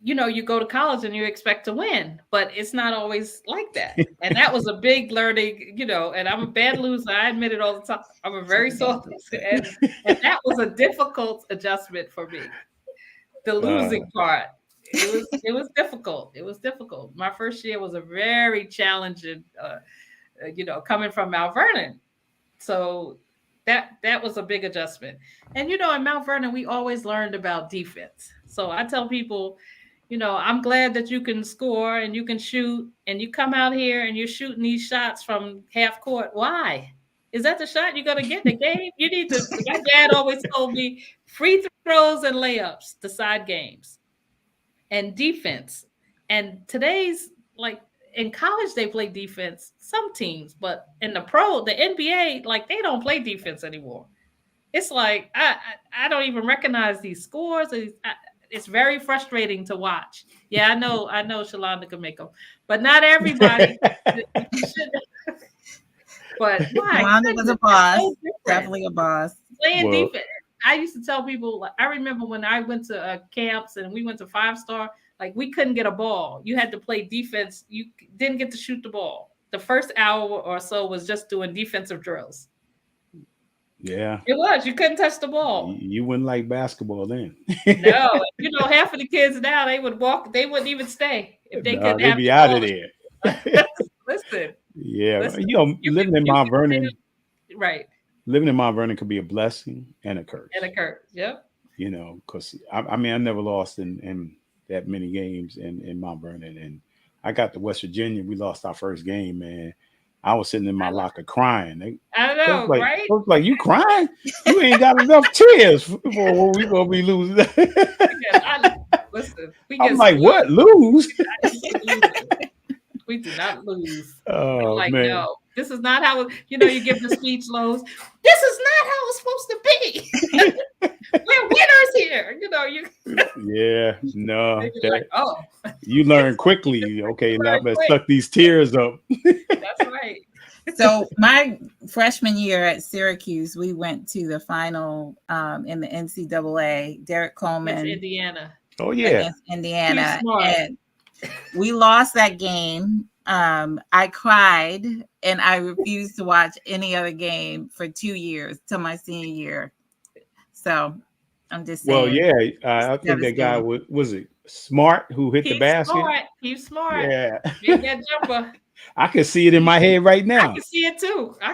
you go to college and you expect to win, but it's not always like that. And that was a big learning, and I'm a bad loser. I admit it all the time. I'm a very sore loser. And that was a difficult adjustment for me. The losing part. It was difficult. It was difficult. My first year was a very challenging, coming from Mount Vernon. So that was a big adjustment. And, in Mount Vernon, we always learned about defense. So I tell people, I'm glad that you can score and you can shoot, and you come out here and you're shooting these shots from half court. Why? Is that the shot you're going to get in the game? You need to, my dad always told me, free throws and layups decide games, and defense. And today's, like, in college, they play defense, some teams, but in the NBA, like, they don't play defense anymore. It's like, I don't even recognize these scores. It's very frustrating to watch. Yeah, I know Shalonda can make them, but not everybody. But Shalonda was a boss, definitely a boss. Playing defense. I used to tell people, I remember when I went to camps and we went to 5-star, like, we couldn't get a ball. You had to play defense. You didn't get to shoot the ball. The first hour or so was just doing defensive drills. Yeah, it was. You couldn't touch the ball. You wouldn't like basketball then. No, half of the kids now, they would walk. They wouldn't even stay if they couldn't. They'd be out of there. Listen. Yeah, living in Mount Vernon, right? Living in Mount Vernon could be a blessing and a curse. Yep. Because I never lost in that many games in Mount Vernon, and I got to West Virginia. We lost our first game, man. I was sitting in my locker crying. I know, right? I was like, you crying? You ain't got enough tears for what we gonna be losing. Listen, I'm like, what? Lose? We do not lose. Oh, like, man. no. This is not how you give the speech, Lowe's. This is not how it's supposed to be. We're winners here. Yeah, no. Like, oh, you learn quickly. Okay, now let's suck these tears up. That's right. So my freshman year at Syracuse, we went to the final in the NCAA. Derek Coleman, against Indiana. Oh yeah, against Indiana, and we lost that game. I cried, and I refused to watch any other game for 2 years till my senior year. So I'm just saying. Well, yeah, I think that guy was it Smart who hit the basket. He's smart. Yeah, Make that jumper. I can see it in my head right now. I can see it too. I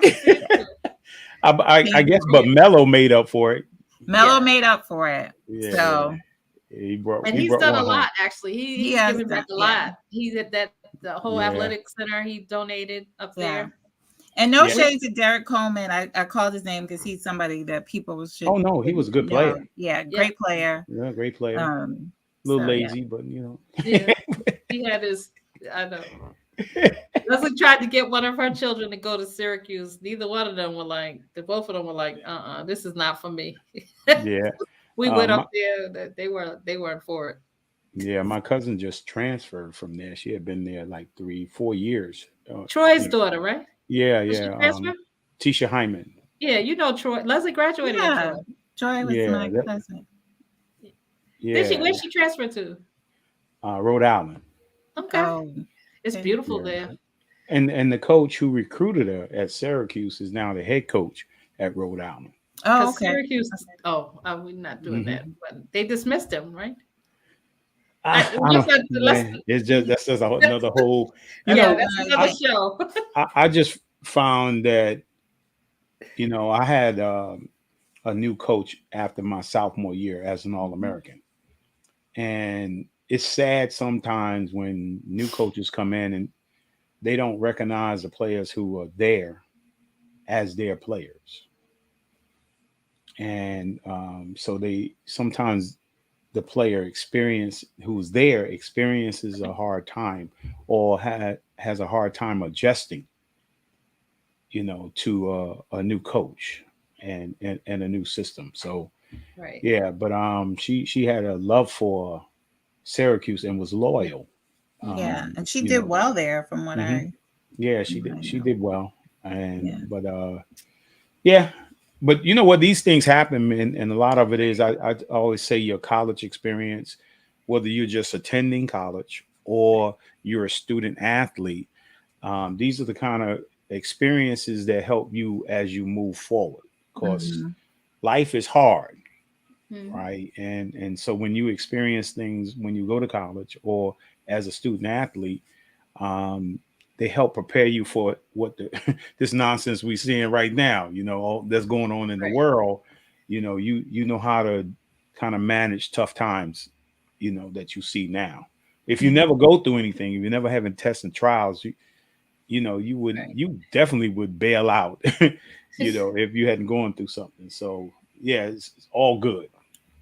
guess, but Melo made up for it. Melo made up for it. Yeah. So he's done a lot. Actually, he's given back a lot. Yeah. He did the whole athletic center. He donated up there. And no shade to Derek Coleman. I called his name because he's somebody that people should. Oh no, he was a good player. Yeah, great player. Yeah, great player. A little lazy, but Yeah, he had his. I know. Leslie tried to get one of her children to go to Syracuse. Neither one of them were like. Both of them were like, this is not for me. Yeah. We went up there. They weren't for it. Yeah, my cousin just transferred from there. She had been there like 3-4 years. Troy's daughter, right? Yeah, Did she transfer? Tisha Hyman. Yeah, Troy. Leslie graduated. Yeah, Troy was my classmate. Yeah. Where'd she transfer to? Rhode Island. Okay. It's beautiful there. And the coach who recruited her at Syracuse is now the head coach at Rhode Island. Oh, okay. Syracuse. We're not doing that. But they dismissed him, right? That's just another whole. That's another show. I just found that, I had a new coach after my sophomore year as an All-American, and it's sad sometimes when new coaches come in and they don't recognize the players who are there as their players. And so sometimes the player who's there experiences a hard time or has a hard time adjusting, to a new coach and a new system. So, right. Yeah, but she had a love for Syracuse and was loyal. And she did well there from what I. Yeah, she did. She did well, but But you know what? These things happen, and a lot of it is, I always say, your college experience, whether you're just attending college or you're a student athlete, these are the kind of experiences that help you as you move forward, because life is hard, right? And so when you experience things when you go to college or as a student athlete, they help prepare you for what this nonsense we're seeing right now, all that's going on in the world. You know how to kind of manage tough times, that you see now. If you never go through anything, if you never having tests and trials, you definitely would bail out, if you hadn't gone through something. So yeah, it's all good.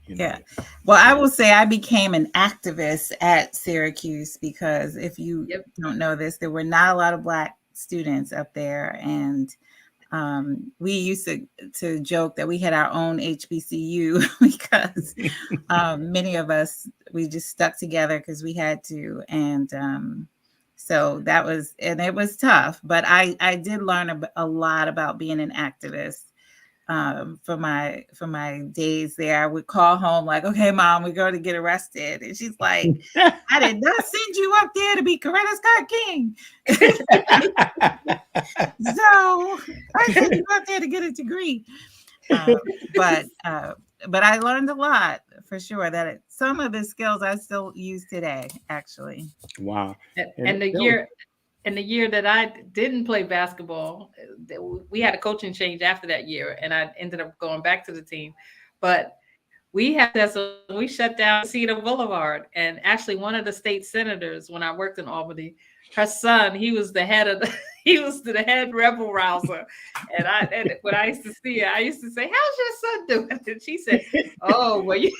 Yeah. Well, I will say I became an activist at Syracuse because if you don't know this, there were not a lot of Black students up there. And we used to joke that we had our own HBCU because many of us, we just stuck together because we had to. And so it was tough, but I did learn a lot about being an activist. For my days there, I would call home like, okay, Mom, we're going to get arrested. And she's like, I did not send you up there to be Coretta Scott King. So I sent you up there to get a degree. But I learned a lot for sure that some of the skills I still use today, actually. Wow. And the year that I didn't play basketball, we had a coaching change after that year, and I ended up going back to the team. But we shut down Cedar Boulevard, and actually one of the state senators, when I worked in Albany, her son, he was the head rebel rouser. And when I used to see her, I used to say, "How's your son doing?" And she said, "Oh, well, you."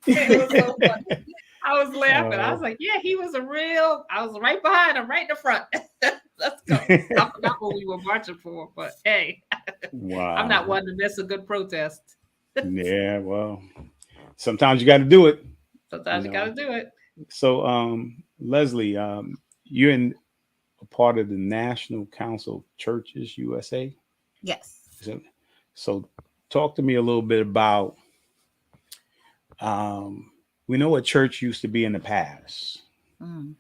It was so funny. I was laughing. I was like, yeah, I was right behind him, right in the front. Let's go. I forgot what we were marching for, but hey, Wow. I'm not one to miss a good protest. Yeah, well, sometimes you got to do it. Sometimes you got to do it. So, Leslie, you're in a part of the National Council of Churches USA. Yes. So, talk to me a little bit about. We know what church used to be in the past. Mm.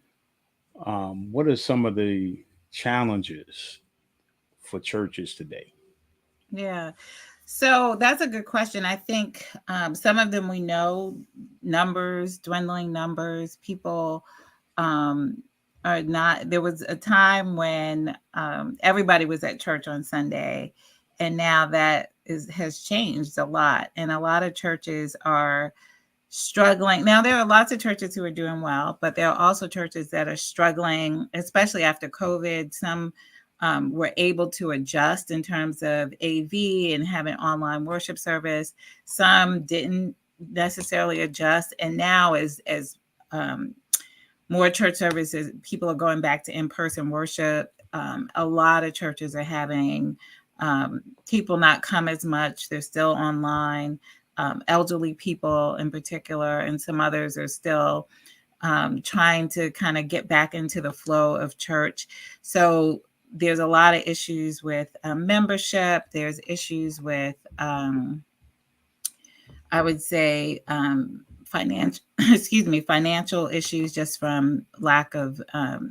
What are some of the challenges for churches today? Yeah. So that's a good question. I think some of them we know, numbers, dwindling numbers, people are not. There was a time when everybody was at church on Sunday, and now that has changed a lot. And a lot of churches are struggling. Now, there are lots of churches who are doing well, but there are also churches that are struggling, especially after COVID. Some were able to adjust in terms of AV and having online worship service. Some didn't necessarily adjust. And now as more church services, people are going back to in-person worship. A lot of churches are having people not come as much. They're still online. Elderly people in particular, and some others are still trying to kind of get back into the flow of church. So there's a lot of issues with membership. There's issues with, I would say, financial issues just from lack of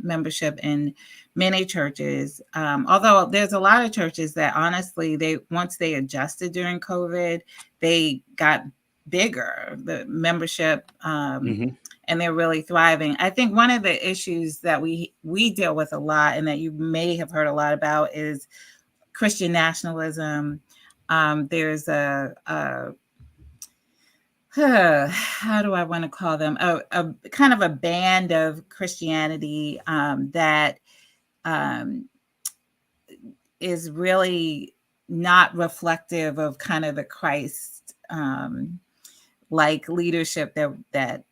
membership in many churches. Although there's a lot of churches that honestly, once they adjusted during COVID, they got bigger, the membership, and they're really thriving. I think one of the issues that we deal with a lot and that you may have heard a lot about is Christian nationalism. There's how do I want to call them? A kind of a band of Christianity that is really not reflective of kind of the Christ like leadership that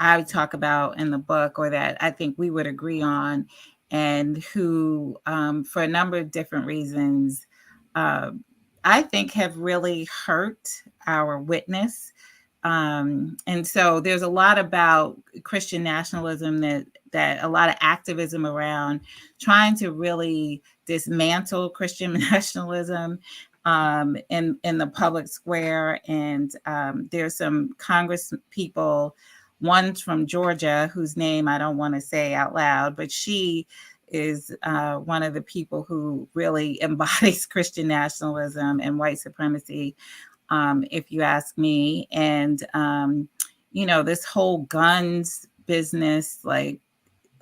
I talk about in the book, or that I think we would agree on, and who, for a number of different reasons, I think have really hurt our witness. And so there's a lot about Christian nationalism that a lot of activism around trying to really dismantle Christian nationalism in the public square. And there's some Congress people, one from Georgia, whose name I don't want to say out loud, but she is one of the people who really embodies Christian nationalism and white supremacy, if you ask me. And, this whole guns business, like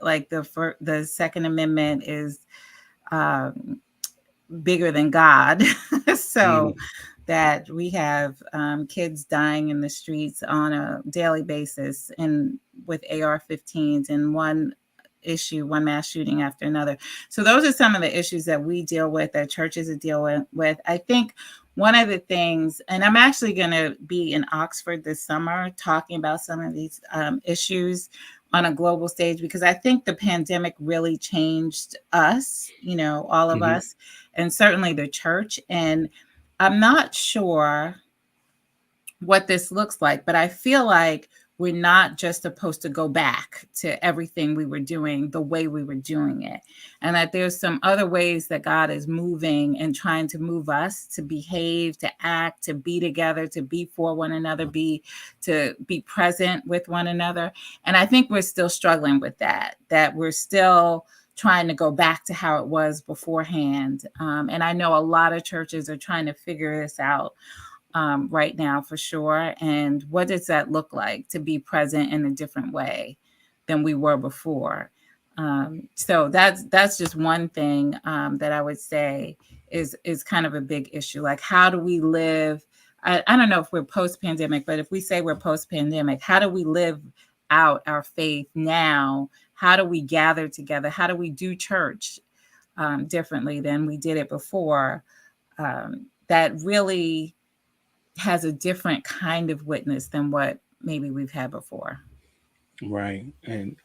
the Second Amendment is bigger than God. So that we have kids dying in the streets on a daily basis and with AR-15s, and one mass shooting after another. So those are some of the issues that we deal with, that churches are dealing with. I think one of the things, and I'm actually going to be in Oxford this summer talking about some of these issues on a global stage, because I think the pandemic really changed us, all of us, and certainly the church. And I'm not sure what this looks like, but I feel like we're not just supposed to go back to everything we were doing the way we were doing it. And that there's some other ways that God is moving and trying to move us to behave, to act, to be together, to be for one another, to be present with one another. And I think we're still struggling with that we're still trying to go back to how it was beforehand. And I know a lot of churches are trying to figure this out right now, for sure. And what does that look like to be present in a different way than we were before? So that's just one thing that I would say is kind of a big issue. Like, how do we live? I don't know if we're post-pandemic, but if we say we're post-pandemic, how do we live out our faith now? How do we gather together? How do we do church differently than we did it before? That really has a different kind of witness than what maybe we've had before. Right. And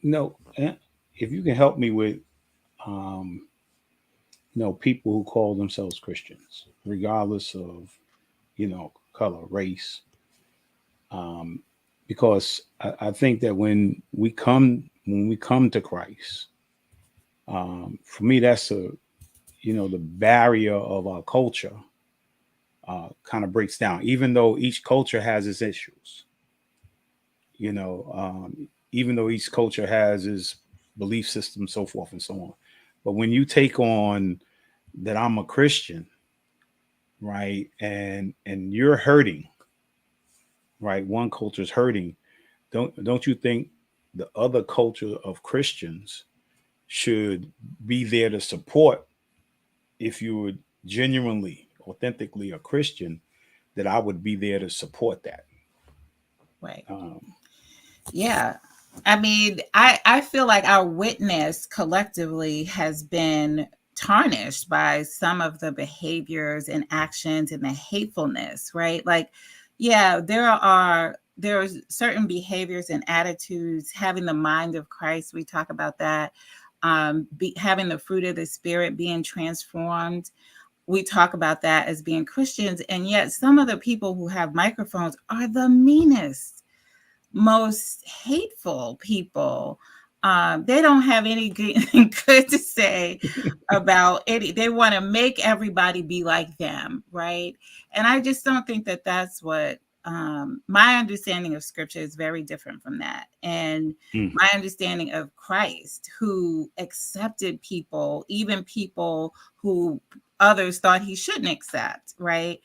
no, if you can help me with people who call themselves Christians, regardless of, color, race. Because I think that when we come to Christ, for me, that's the barrier of our culture kind of breaks down, even though each culture has its issues, even though each culture has its belief system, so forth and so on. But when you take on that I'm a Christian, right, and you're hurting, right, one culture is hurting, don't you think the other culture of Christians should be there to support? If you were genuinely, authentically a Christian, that I would be there to support that. Right. Yeah. I mean, I feel like our witness collectively has been tarnished by some of the behaviors and actions and the hatefulness, right? Like, yeah, there are certain behaviors and attitudes, having the mind of Christ. We talk about that. Having the fruit of the Spirit, being transformed. We talk about that as being Christians. And yet some of the people who have microphones are the meanest, most hateful people. They don't have any good to say about any. They want to make everybody be like them, right? And I just don't think that that's what my understanding of Scripture is very different from that. And my understanding of Christ, who accepted people, even people who others thought he shouldn't accept, right?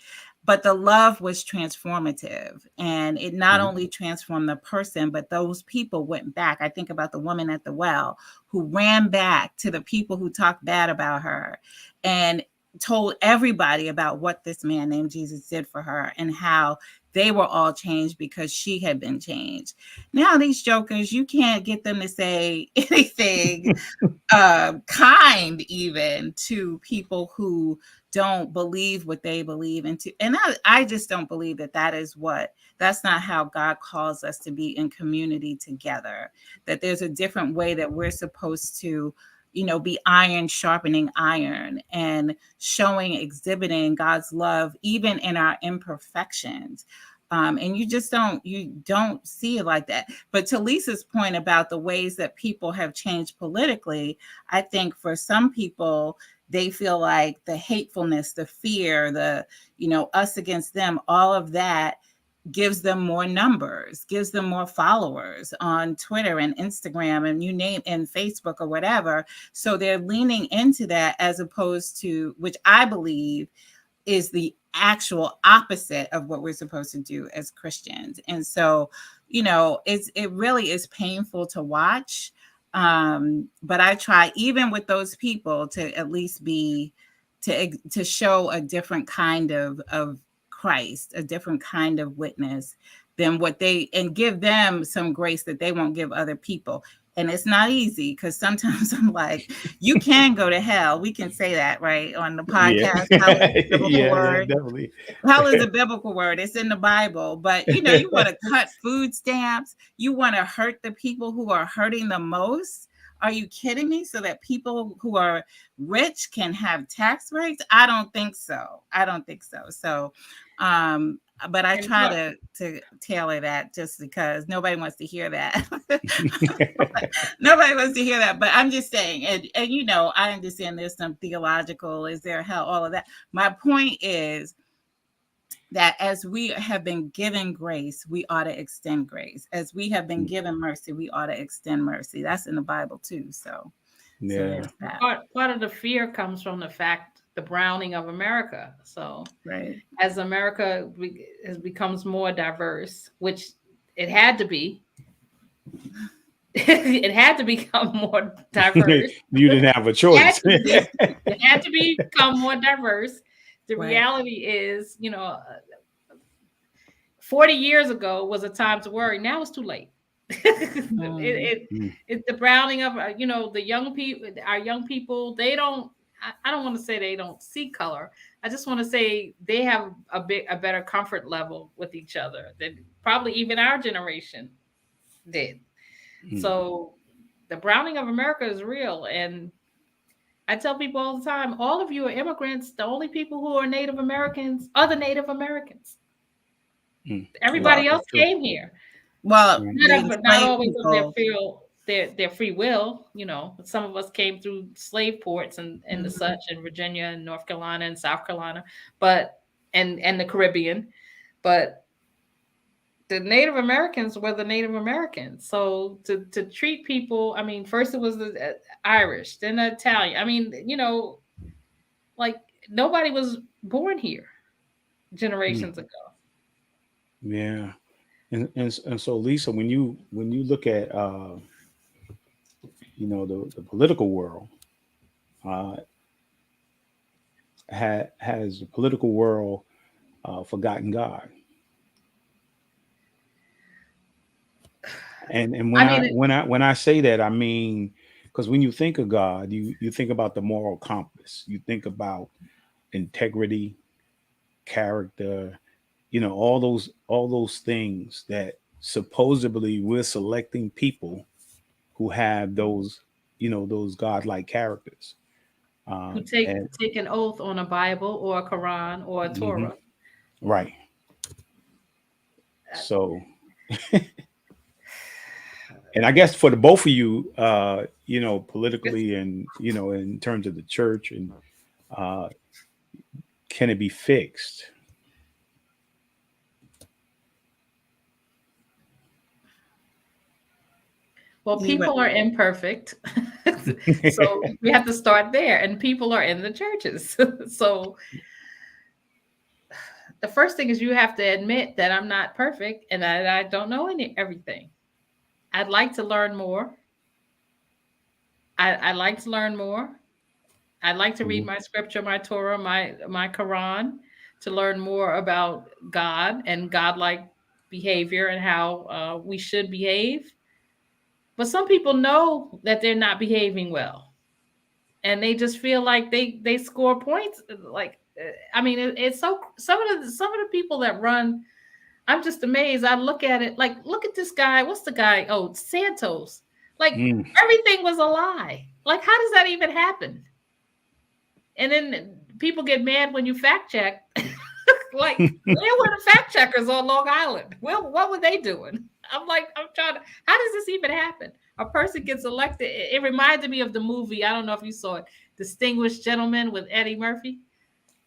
But the love was transformative, and it not only transformed the person, but those people went back. I think about the woman at the well who ran back to the people who talked bad about her and told everybody about what this man named Jesus did for her and how they were all changed because she had been changed. Now these jokers, you can't get them to say anything kind even to people who don't believe what they believe into. And I just don't believe that's not how God calls us to be in community together, that there's a different way that we're supposed to, be iron sharpening iron and exhibiting God's love, even in our imperfections. And you don't see it like that. But to Lisa's point about the ways that people have changed politically, I think for some people, they feel like the hatefulness, the fear, the, us against them, all of that gives them more numbers, gives them more followers on Twitter and Instagram and and Facebook or whatever. So they're leaning into that, as opposed to, which I believe is the actual opposite of what we're supposed to do as Christians. And so, it really is painful to watch. But I try, even with those people, to at least to show a different kind of Christ, a different kind of witness than and give them some grace that they won't give other people. And it's not easy, because sometimes I'm like, you can go to hell. We can say that, right, on the podcast. Yeah. Hell is a biblical word. Definitely. Hell is a biblical word. It's in the Bible. But, you want to cut food stamps. You want to hurt the people who are hurting the most. Are you kidding me? So that people who are rich can have tax breaks? I don't think so. So, but I try to tailor that, just because nobody wants to hear that. Nobody wants to hear that. But I'm just saying, and I understand there's some theological, is there hell, all of that. My point is that as we have been given grace, we ought to extend grace. As we have been given mercy, we ought to extend mercy. That's in the Bible too. So, yeah. Part of the fear comes from the fact, the browning of America. So, right, as America becomes more diverse, which it had to be, it had to become more diverse. You didn't have a choice. It had to become more diverse. The right. reality is, 40 years ago was a time to worry. Now it's too late. It's the browning of, the young people, our young people. They don't, I don't want to say they don't see color. I just want to say they have a better comfort level with each other than probably even our generation did. So the browning of America is real. And I tell people all the time, all of you are immigrants. The only people who are Native Americans are the Native Americans. Everybody else came here. Well, Not always of their free will. You know, some of us came through slave ports and the such in Virginia and North Carolina and South Carolina, but and the Caribbean, but the Native Americans were the Native Americans. So to treat people, I mean, first it was the Irish, then the Italian. I mean, you know, like nobody was born here generations ago. Yeah. And so Lisa, when you look at you know, the political world, has the political world forgotten God? And when I say that, I mean, because when you think of God, you think about the moral compass, you think about integrity, character, you know, all those things that supposedly we're selecting people who have those, you know, those godlike characters. Who take an oath on a Bible or a Quran or a Torah. Right. So, and I guess for the both of you, you know, politically and, you know, in terms of the church, and can it be fixed? Well, people are imperfect. So we have to start there. And people are in the churches. So the first thing is you have to admit that I'm not perfect and that I don't know everything. I'd like to learn more. I'd like to learn more. I'd like to read my scripture, my Torah, my Quran, to learn more about God and godlike behavior and how we should behave. But some people know that they're not behaving well, and they just feel like they score points. Like, I mean, it's so some of the people that run, I'm just amazed. I look at it like, look at this guy. What's the guy? Oh, Santos. Like everything was a lie. Like, how does that even happen? And then people get mad when you fact check. Like, where were the fact checkers on Long Island? Well, what were they doing? I'm trying to, how does this even happen? A person gets elected. It reminded me of the movie. I don't know if you saw it, Distinguished Gentleman with Eddie Murphy.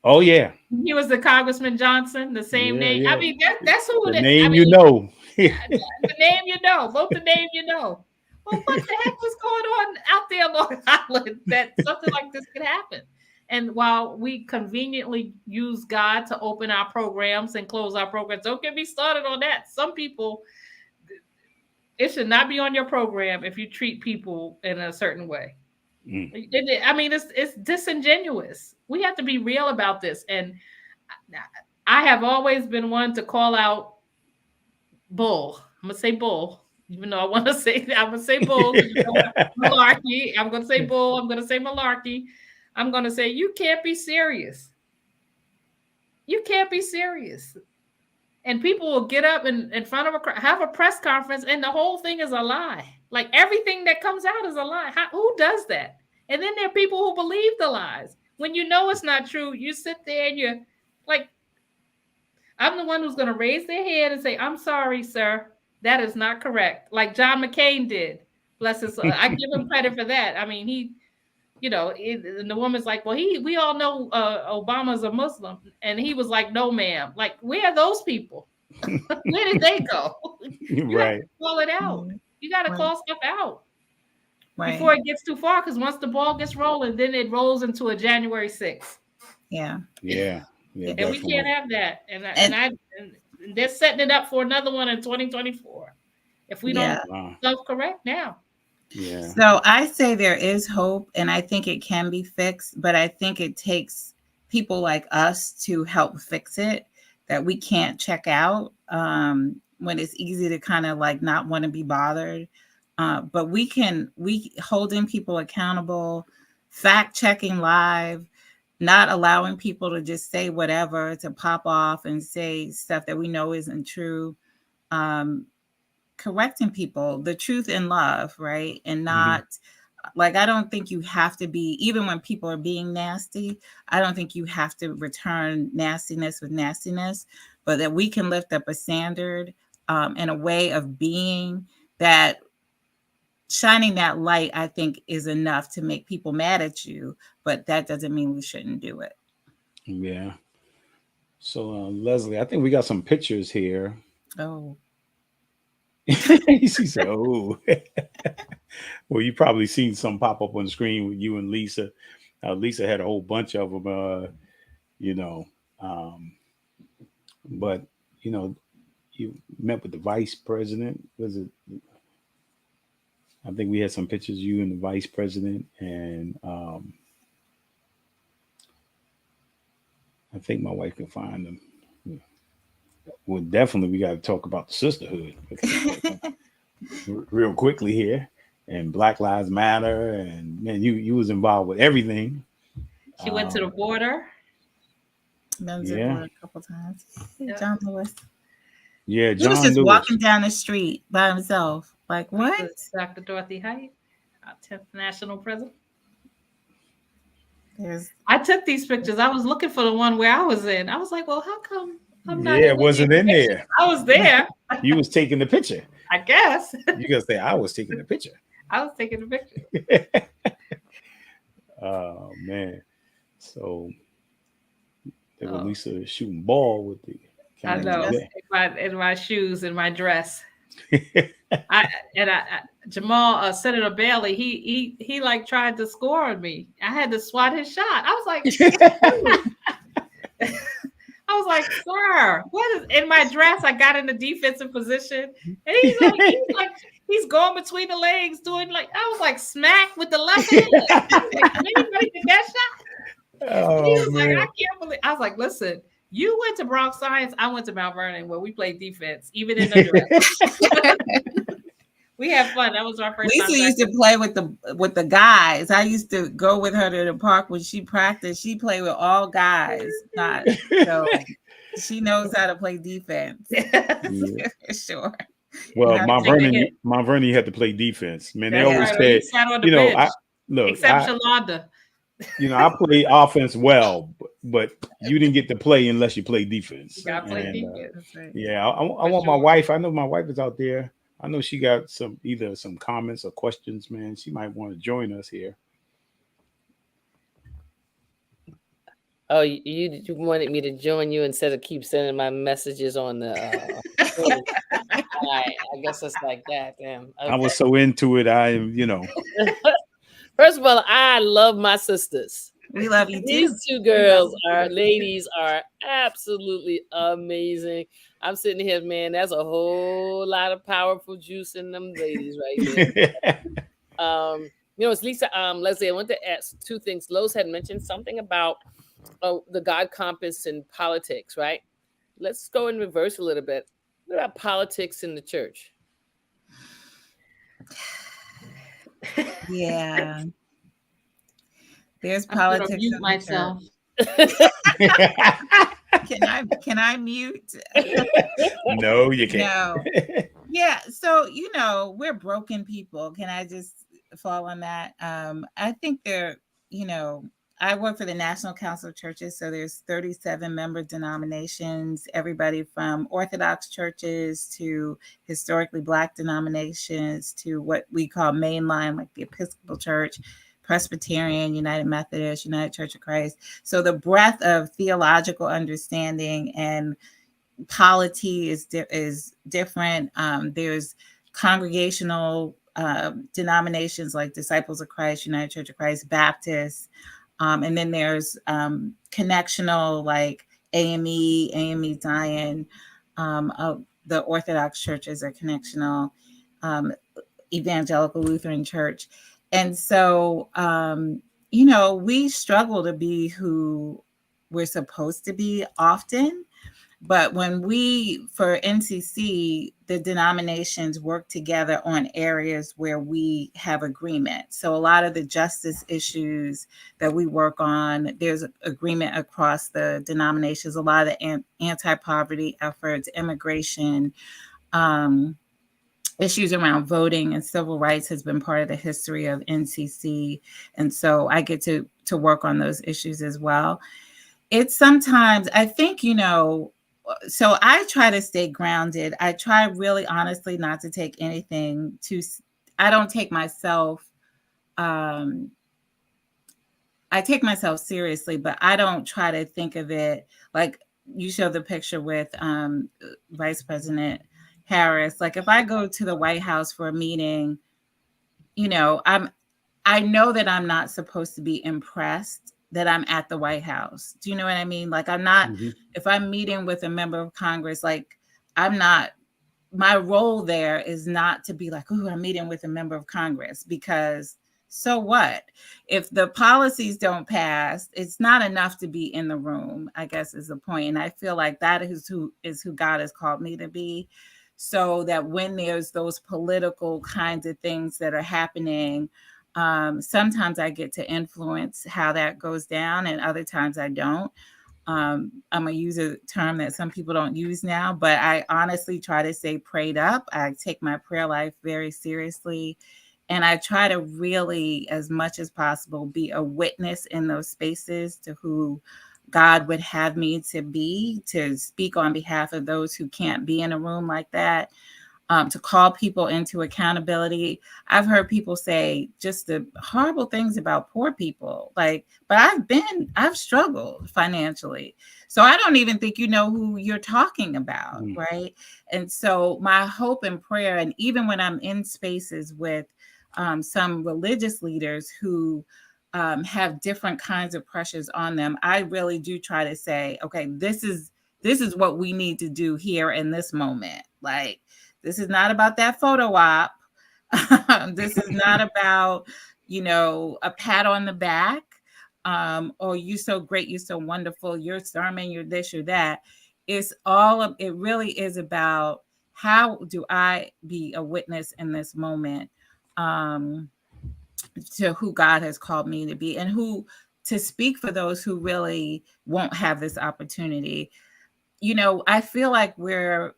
Oh, yeah. He was the Congressman Johnson, the same name. Yeah. I mean, that's who the name you know. The name you know. Both the name you know. Well, what the heck was going on out there on Long Island that something like this could happen? And while we conveniently use God to open our programs and close our programs, don't get me started on that. Some people, it should not be on your program if you treat people in a certain way. I mean, it's disingenuous. We have to be real about this. And I have always been one to call out bull. I'm going to say bull, even though I'm going to say bull. Malarkey. I'm going to say bull. I'm going to say malarkey. I'm going to say, you can't be serious. You can't be serious. And people will get up in front of have a press conference, and the whole thing is a lie. Like, everything that comes out is a lie. Who does that? And then there are people who believe the lies. When you know it's not true, you sit there and you're like, I'm the one who's going to raise their hand and say, I'm sorry, sir. That is not correct. Like John McCain did. Bless his soul. I give him credit for that. I mean, he... You know, and the woman's like, well, we all know Obama's a Muslim. And he was like, no, ma'am. Like, where are those people? Where did they go? You right. have to call it out. You got to call stuff out before it gets too far. Because once the ball gets rolling, then it rolls into a January 6th. Yeah. And definitely. We can't have that. And they're setting it up for another one in 2024. If we don't self-correct now. Yeah. So I say there is hope, and I think it can be fixed, but I think it takes people like us to help fix it, that we can't check out when it's easy to kind of like not want to be bothered. But we holding people accountable, fact checking live, not allowing people to just say whatever, to pop off and say stuff that we know isn't true. Correcting people, the truth in love, right? And not Like, I don't think you have to be, even when people are being nasty, I don't think you have to return nastiness with nastiness, but that we can lift up a standard and a way of being that shining that light, I think, is enough to make people mad at you, but that doesn't mean we shouldn't do it. Yeah. So, Leslie, I think we got some pictures here. Oh. She said, "Oh." Well, you probably seen some pop up on the screen with you and Lisa. Lisa had a whole bunch of them, but you met with the vice president. Was it? I think we had some pictures of you and the vice president, and I think my wife can find them. Well, definitely, we got to talk about the sisterhood real quickly here, and Black Lives Matter, and man, you was involved with everything. She went to the border. Yeah, a couple times. Yeah. John Lewis. Yeah, He was John just Lewis. walking down the street by himself. Like, what? Dr. Dorothy Height, our 10th national president. I took these pictures. I was looking for the one where I was in. I was like, well, how come I'm not? Yeah, it wasn't in there. I was there. You was taking the picture. I guess. You gotta say I was taking the picture. I was taking the picture. Oh man. So they were Lisa shooting ball with the I know. In my shoes and my dress. Jamal, Senator Bailey, he like tried to score on me. I had to swat his shot. I was like, sir, what is in my dress? I got in the defensive position, and he's going between the legs, doing like I was like smack with the left hand. Anybody did that shot? Oh, he was man. like, I can't believe. I was like, listen. You went to Bronx Science. I went to Mount Vernon, where we played defense, even in the dress. We had fun. That was our first time. Lisa used to play with the guys. I used to go with her to the park when she practiced. She played with all guys. So she knows how to play defense. Yeah. Sure. Well, Mount Vernon, you had to play defense. Man, they always said, except Shalonda. I play offense well, but you didn't get to play unless you play defense. You gotta play defense. Right. Yeah, I want my wife. I know my wife is out there. I know she got either some comments or questions, man. She might want to join us here. Oh, you wanted me to join you instead of keep sending my messages on the I guess it's like that. Damn. Okay. I was so into it. First of all, I love my sisters. We love you too. These two ladies are absolutely amazing. I'm sitting here, man. That's a whole lot of powerful juice in them ladies right there. It's Lisa. Leslie, I want to ask two things. Lowe's had mentioned something about the God compass and politics, right? Let's go in reverse a little bit. What about politics in the church? Yeah. There's politics. I'm mute myself. Can I mute? No, you can't. No. Yeah. So, we're broken people. Can I just fall on that? I think I work for the National Council of Churches. So there's 37 member denominations, everybody from Orthodox churches to historically Black denominations to what we call mainline, like the Episcopal Church, Presbyterian, United Methodist, United Church of Christ. So the breadth of theological understanding and polity is different. There's congregational denominations like Disciples of Christ, United Church of Christ, Baptist. And then there's connectional like AME Zion. The Orthodox churches are connectional, Evangelical Lutheran Church. And so, we struggle to be who we're supposed to be often. But when for NCC, the denominations work together on areas where we have agreement. So a lot of the justice issues that we work on, there's agreement across the denominations, a lot of the anti-poverty efforts, immigration, issues around voting and civil rights has been part of the history of NCC. And so I get to work on those issues as well. It's sometimes, I think, you know, so I try to stay grounded. I try really honestly not to take anything I don't take myself, I take myself seriously, but I don't try to think of it like you showed the picture with Vice President Harris. Like if I go to the White House for a meeting, you know, I know that I'm not supposed to be impressed that I'm at the White House. Do you know what I mean? Like I'm not, if I'm meeting with a member of Congress, like I'm not, my role there is not to be like, oh, I'm meeting with a member of Congress, because so what? If the policies don't pass, it's not enough to be in the room, I guess is the point. And I feel like that is who God has called me to be. So that when there's those political kinds of things that are happening, sometimes I get to influence how that goes down, and other times I don't. I'm going to use a term that some people don't use now, but I honestly try to stay prayed up. I take my prayer life very seriously. And I try to really, as much as possible, be a witness in those spaces to who God would have me to be, to speak on behalf of those who can't be in a room like that. To call people into accountability. I've heard people say just the horrible things about poor people, like, but I've struggled financially. So I don't even think you know who you're talking about, right? And so my hope and prayer, and even when I'm in spaces with some religious leaders who have different kinds of pressures on them, I really do try to say, okay, this is what we need to do here in this moment. Like, this is not about that photo op. This is not about, you know, a pat on the back. Or you so great, you're so wonderful, your sermon, you're this, you're that. It really is about how do I be a witness in this moment to who God has called me to be, and who to speak for those who really won't have this opportunity. You know, I feel like we're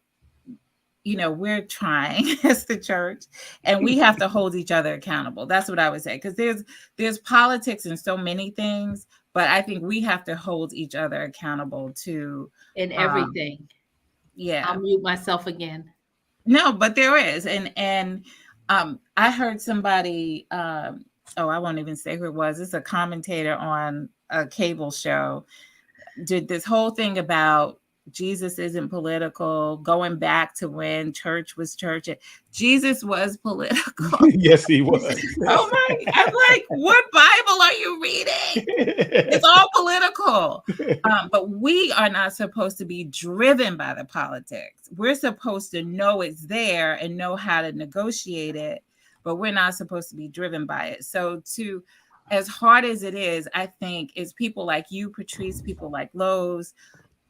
trying as the church, and we have to hold each other accountable. That's what I would say. Because there's politics in so many things, but I think we have to hold each other accountable to in everything. Yeah. I'll mute myself again. No, but there is. And I heard somebody, I won't even say who it was. It's a commentator on a cable show, did this whole thing about Jesus isn't political, going back to when church was church. Jesus was political. Yes, he was. Oh my, I'm like, what Bible are you reading? It's all political. But we are not supposed to be driven by the politics. We're supposed to know it's there and know how to negotiate it, but we're not supposed to be driven by it. So as hard as it is, I think it's people like you, Patrice, people like Lowe's,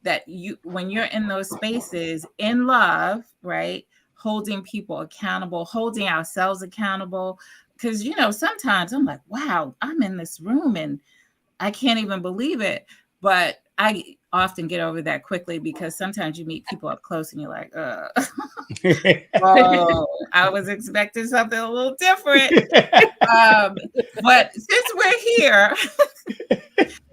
that when you're in those spaces in love, right, holding people accountable, holding ourselves accountable. Because, you know, sometimes I'm like, wow, I'm in this room and I can't even believe it. But I often get over that quickly, because sometimes you meet people up close and you're like, oh, I was expecting something a little different. But since we're here,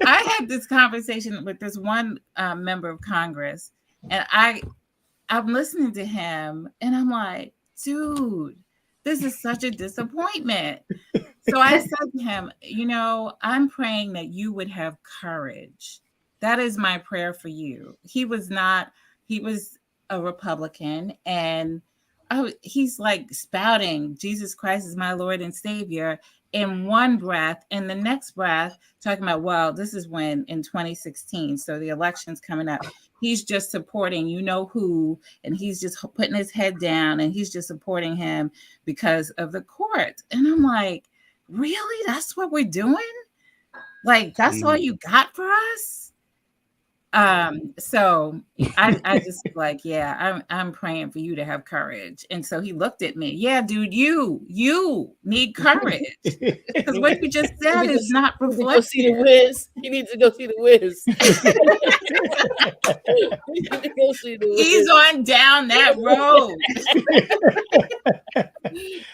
I had this conversation with this one member of Congress, and I'm listening to him and I'm like, dude, this is such a disappointment. So I said to him, you know, I'm praying that you would have courage. That is my prayer for you. He was a Republican, and he's like spouting Jesus Christ is my Lord and Savior in one breath, and the next breath talking about, well, this is when in 2016, so the election's coming up. He's just supporting you know who, and he's just putting his head down, and he's just supporting him because of the court. And I'm like, really? That's what we're doing? Like, that's all you got for us? So I just like, yeah, I'm praying for you to have courage. And so he looked at me, yeah, dude, you need courage, because we're you just said is not Go reflected. see the Wiz. He needs to go see the Wiz. He needs to go see the Wiz. He's on down that road.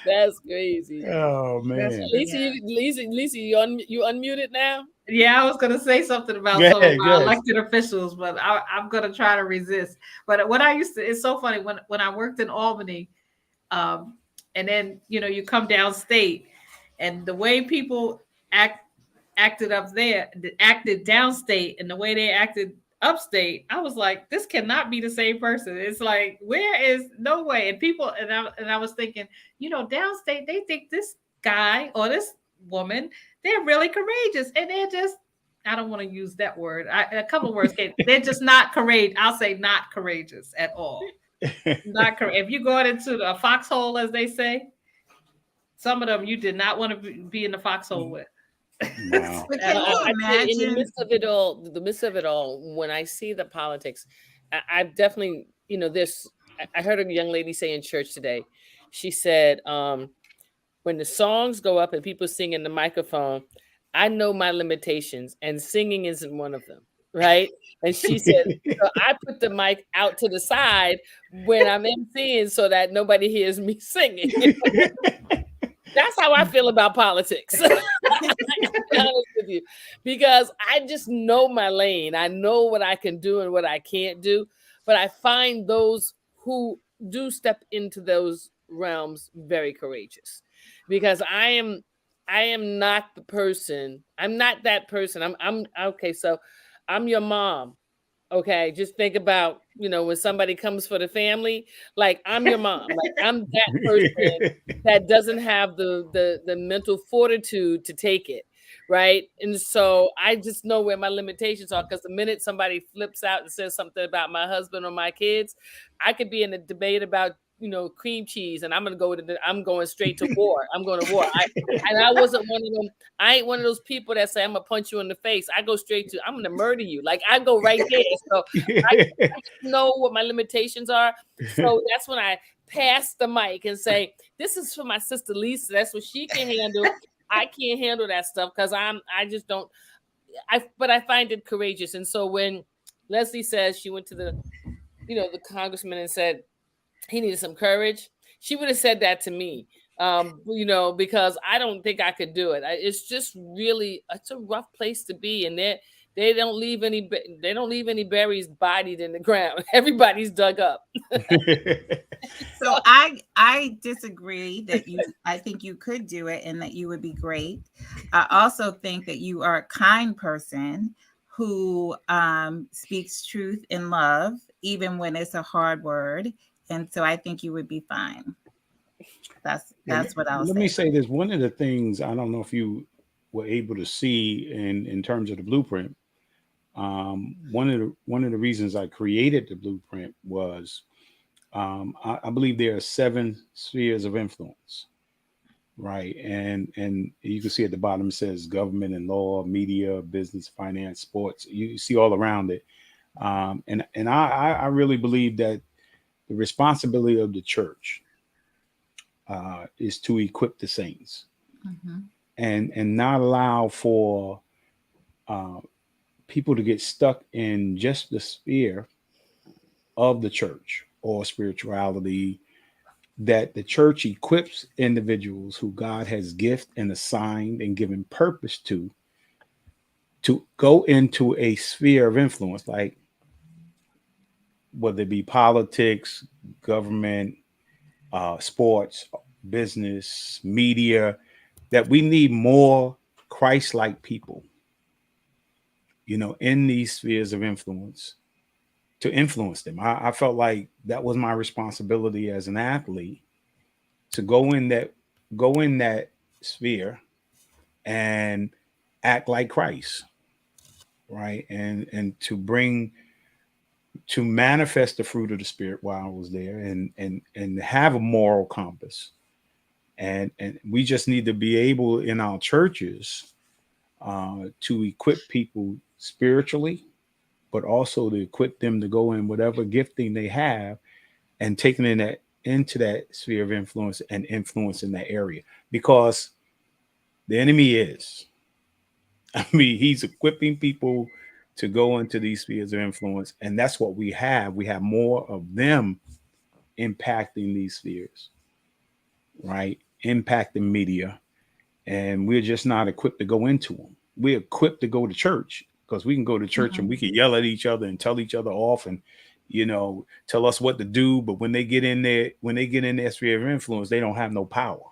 That's crazy. Oh man. Lisa, you unmuted now? Yeah, I was going to say something about some of my elected officials, but I'm going to try to resist. But what I used to, it's so funny when I worked in Albany, and then, you come downstate, and the way people acted up there, acted downstate, and the way they acted upstate, I was like, this cannot be the same person. It's like, where is, no way. And people, and I was thinking, downstate, they think this guy or this woman, they're really courageous, and they're just, I don't want to use that word. A couple of words came. They're just not courageous. I'll say not courageous at all. Not courageous. If you go into the foxhole, as they say, some of them you did not want to be in the foxhole with. Wow. In the midst of it all, when I see the politics, I've definitely, I heard a young lady say in church today, she said, when the songs go up and people sing in the microphone, I know my limitations, and singing isn't one of them, right? And she said, so I put the mic out to the side when I'm emceeing so that nobody hears me singing. That's how I feel about politics. To be honest with you, because I just know my lane. I know what I can do and what I can't do. But I find those who do step into those realms very courageous, because I am not the person. I'm not that person. I'm okay. So I'm your mom. Okay, just think about, when somebody comes for the family, like I'm your mom, like I'm that person that doesn't have the mental fortitude to take it, right? And so I just know where my limitations are, because the minute somebody flips out and says something about my husband or my kids, I could be in a debate about cream cheese, and I'm going straight to war. I'm going to war. I wasn't one of them. I ain't one of those people that say I'm gonna punch you in the face. I go straight to I'm gonna murder you. Like I go right there. So I know what my limitations are. So that's when I pass the mic and say, "This is for my sister Lisa. That's what she can handle. I can't handle that stuff because I just don't. But I find it courageous." And so when Leslie says she went to the congressman and said he needed some courage, she would have said that to me, because I don't think I could do it. It's just really, it's a rough place to be. And they don't leave any berries bodied in the ground. Everybody's dug up. So I disagree that I think you could do it and that you would be great. I also think that you are a kind person who speaks truth in love, even when it's a hard word. And so I think you would be fine. That's what I'll say. Let me say this. One of the things, I don't know if you were able to see in terms of the blueprint, one of the reasons I created the blueprint was I believe there are 7 spheres of influence, right? And you can see at the bottom it says government and law, media, business, finance, sports. You see all around it. And I really believe that the responsibility of the church is to equip the saints, and not allow for people to get stuck in just the sphere of the church or spirituality. That the church equips individuals who God has gifted and assigned and given purpose to go into a sphere of influence, like whether it be politics, government, sports, business, media, that we need more Christ-like people, in these spheres of influence to influence them. I felt like that was my responsibility as an athlete, to go in that sphere and act like Christ, right? And to manifest the fruit of the Spirit while I was there, and have a moral compass. And we just need to be able in our churches to equip people spiritually, but also to equip them to go in whatever gifting they have and taking into that sphere of influence and influence in that area. Because The enemy is. I mean, he's equipping people to go into these spheres of influence, and that's what we have. We have more of them impacting these spheres, right? Impacting media, and we're just not equipped to go into them. We're equipped to go to church because we can go to church and we can yell at each other and tell each other off and, you know, tell us what to do. But when they get in there, their sphere of influence, they don't have no power.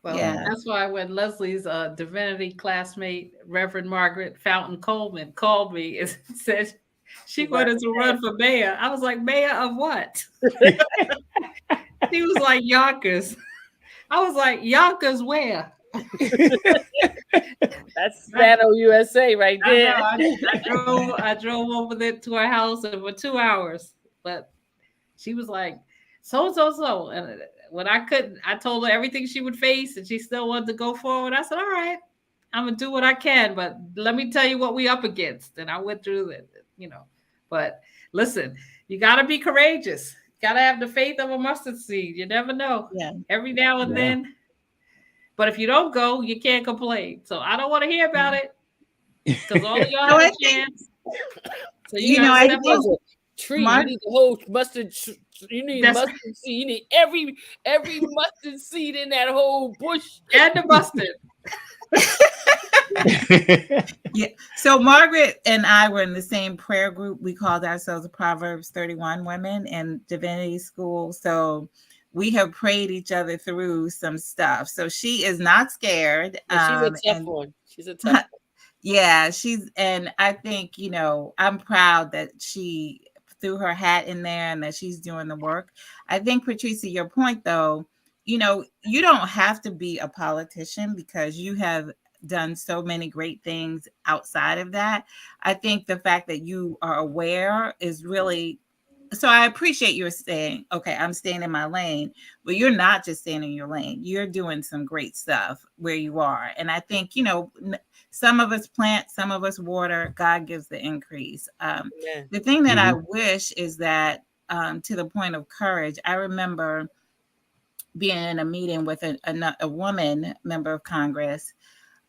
Well, Yeah. that's why when Leslie's divinity classmate, Reverend Margaret Fountain Coleman, called me and said she wanted to run for mayor, I was like, mayor of what? She was like, Yonkers. I was like, Yonkers where? That's Spano USA right there. I drove over there to her house for 2 hours, but she was like, so. And when I couldn't, I told her everything she would face, and she still wanted to go forward. I said, all right, I'm gonna do what I can, but let me tell you what we up against. And I went through it, you know. But listen, you gotta be courageous. You gotta have the faith of a mustard seed. You never know. Yeah. Every now and then. But if you don't go, you can't complain. So I don't want to hear about it because all of y'all have a chance. So you know, I think tree. You need the whole mustard. You need mustard seed. You need every mustard seed in that whole bush and the mustard. Yeah. So Margaret and I were in the same prayer group. We called ourselves the Proverbs 31 Women in Divinity School. So we have prayed each other through some stuff. So she is not scared. She's a tough one. She's a tough one. Yeah, and I think, you know, I'm proud that she threw her hat in there and that she's doing the work. I think, Patricia, your point though, you know, you don't have to be a politician because you have done so many great things outside of that. I think the fact that you are aware is really, so I appreciate you saying, okay, I'm staying in my lane, but you're not just staying in your lane. You're doing some great stuff where you are. And I think, you know, some of us plant, some of us water, God gives the increase. The thing that I wish is that to the point of courage, I remember being in a meeting with a woman member of Congress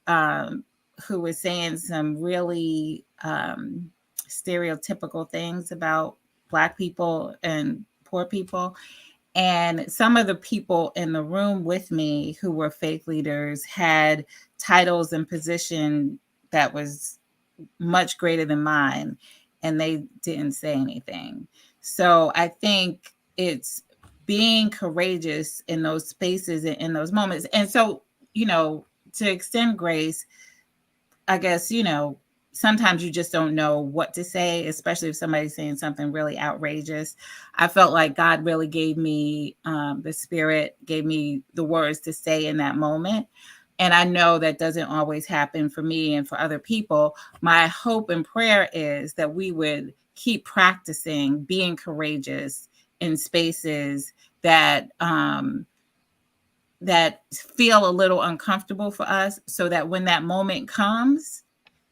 who was saying some really stereotypical things about Black people and poor people. And some of the people in the room with me who were faith leaders had titles and position that was much greater than mine, and they didn't say anything. So I think it's being courageous in those spaces and in those moments. And so, you know, to extend grace, I guess, you know, sometimes you just don't know what to say, especially if somebody's saying something really outrageous. I felt like God really gave me the Spirit, gave me the words to say in that moment. And I know that doesn't always happen for me and for other people. My hope and prayer is that we would keep practicing being courageous in spaces that that feel a little uncomfortable for us, so that when that moment comes,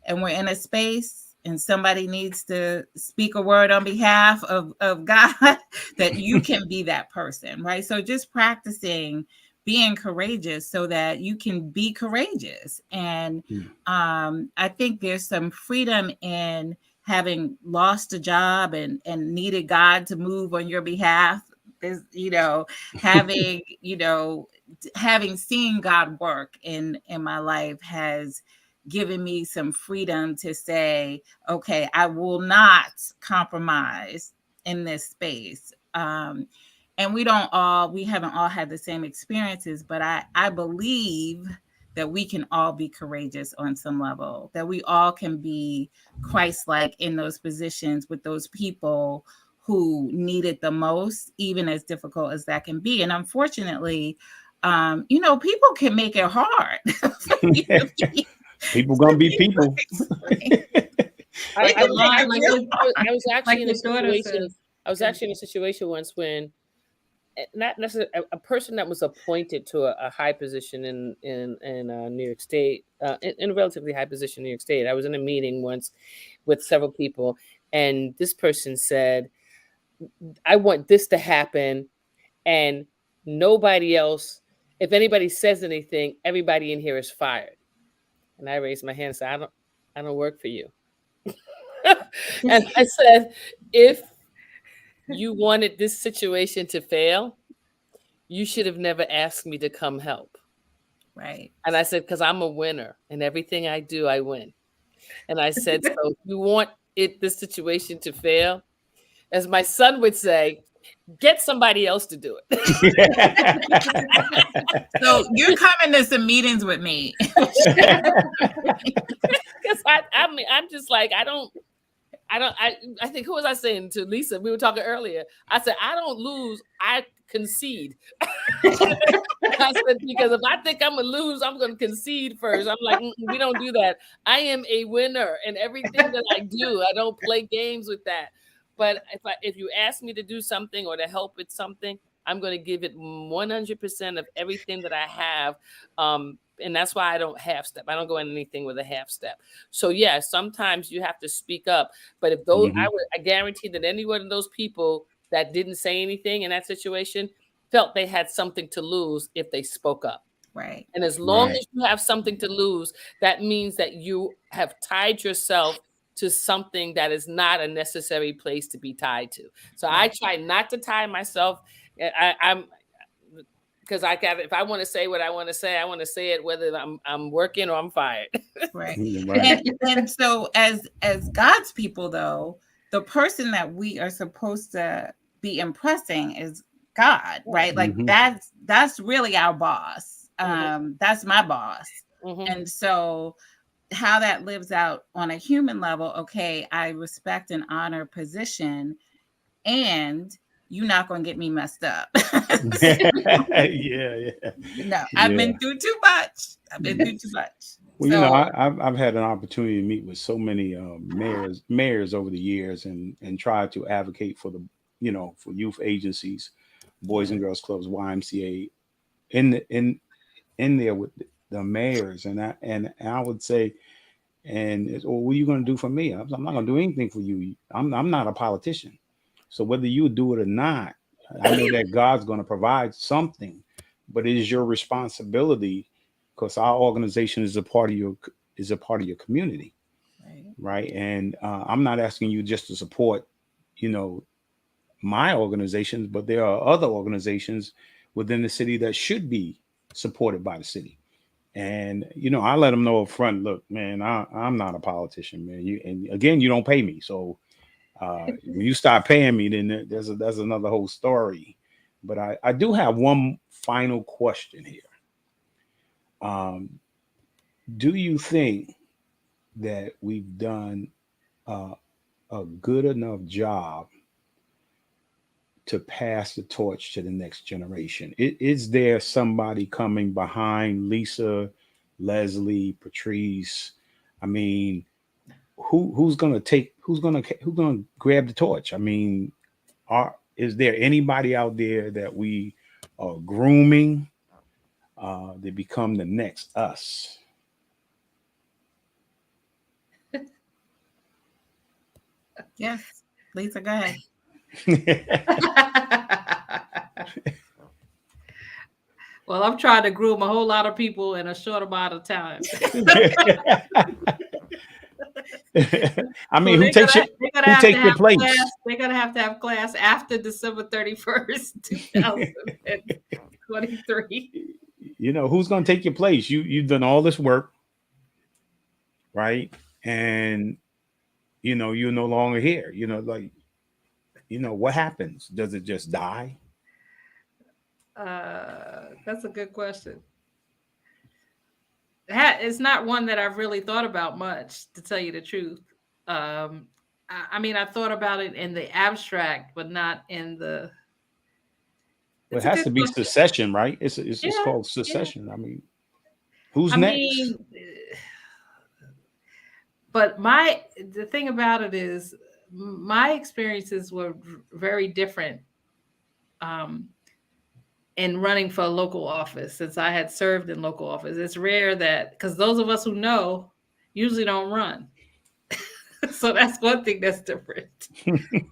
and we're in a space and somebody needs to speak a word on behalf of God, that you can be that person, right? So just practicing being courageous so that you can be courageous. And I think there's some freedom in having lost a job and needed God to move on your behalf. There's, you know, having, you know, having seen God work in my life has given me some freedom to say, okay, I will not compromise in this space. And we haven't all had the same experiences, but I believe that we can all be courageous on some level, that we all can be Christ-like in those positions with those people who need it the most, even as difficult as that can be. And unfortunately, you know, people can make it hard. People gonna be people. I was actually in a situation once when, not necessarily a person that was appointed to a high position in New York State, in a relatively high position in New York State. I was in a meeting once with several people, and this person said, "I want this to happen, and nobody else if anybody says anything, everybody in here is fired. And I raised my hand and said, I don't work for you. And I said, if you wanted this situation to fail, you should have never asked me to come help. Right. And I said, because I'm a winner and everything I do, I win. And I said, so if you want this situation to fail, as my son would say, get somebody else to do it. So you're coming to some meetings with me. Because I'm just like, I think, who was I saying to Lisa? We were talking earlier. I said, I don't lose, I concede. I said, because if I think I'm going to lose, I'm going to concede first. I'm like, we don't do that. I am a winner in everything that I do. I don't play games with that. But if you ask me to do something or to help with something, I'm going to give it 100% of everything that I have. And that's why I don't half step. I don't go in anything with a half step. So yeah, sometimes you have to speak up. But if those, I guarantee that any one of those people that didn't say anything in that situation felt they had something to lose if they spoke up. Right. And as long as you have something to lose, that means that you have tied yourself to something that is not a necessary place to be tied to. So I try not to tie myself. I'm because if I want to say what I want to say, I want to say it whether I'm working or I'm fired. Right. And so as God's people, though, the person that we are supposed to be impressing is God, right? Like that's really our boss. That's my boss. And so how that lives out on a human level, okay, I respect and honor position, and you're not going to get me messed up. Yeah. No, I've been through too much. Well, so, I've had an opportunity to meet with so many mayors over the years and try to advocate for for youth agencies, Boys and Girls Clubs, YMCA, in there with the mayors, and I would say, well, what are you going to do for me? I'm not going to do anything for you. I'm not a politician. So whether you do it or not, I know that God's going to provide something, but it is your responsibility, because our organization is a part of your community, right? And I'm not asking you just to support, my organizations, but there are other organizations within the city that should be supported by the city. And I let them know up front, look, man, I'm not a politician, man. And again, you don't pay me, so. When you start paying me, then there's another whole story. But I do have one final question here. Do you think that we've done a good enough job to pass the torch to the next generation? Is there somebody coming behind Lisa, Leslie, Patrice? I mean, who's gonna grab the torch? I mean, is there anybody out there that we are grooming to become the next us? Yes, Lisa, go ahead. Well, I'm trying to groom a whole lot of people in a short amount of time. I mean, who takes your place? They're going to have to have class after December 31st, 2023. Who's going to take your place? You've done all this work, right? And, you're no longer here. What happens? Does it just die? That's a good question. It's not one that I've really thought about much, to tell you the truth. I mean, I thought about it in the abstract, but not in the. It has to be succession, right? It's called succession. Yeah. I mean, who's next? But the thing about it is, my experiences were very different. In running for a local office, since I had served in local office. It's rare that, because those of us who know usually don't run. So that's one thing that's different.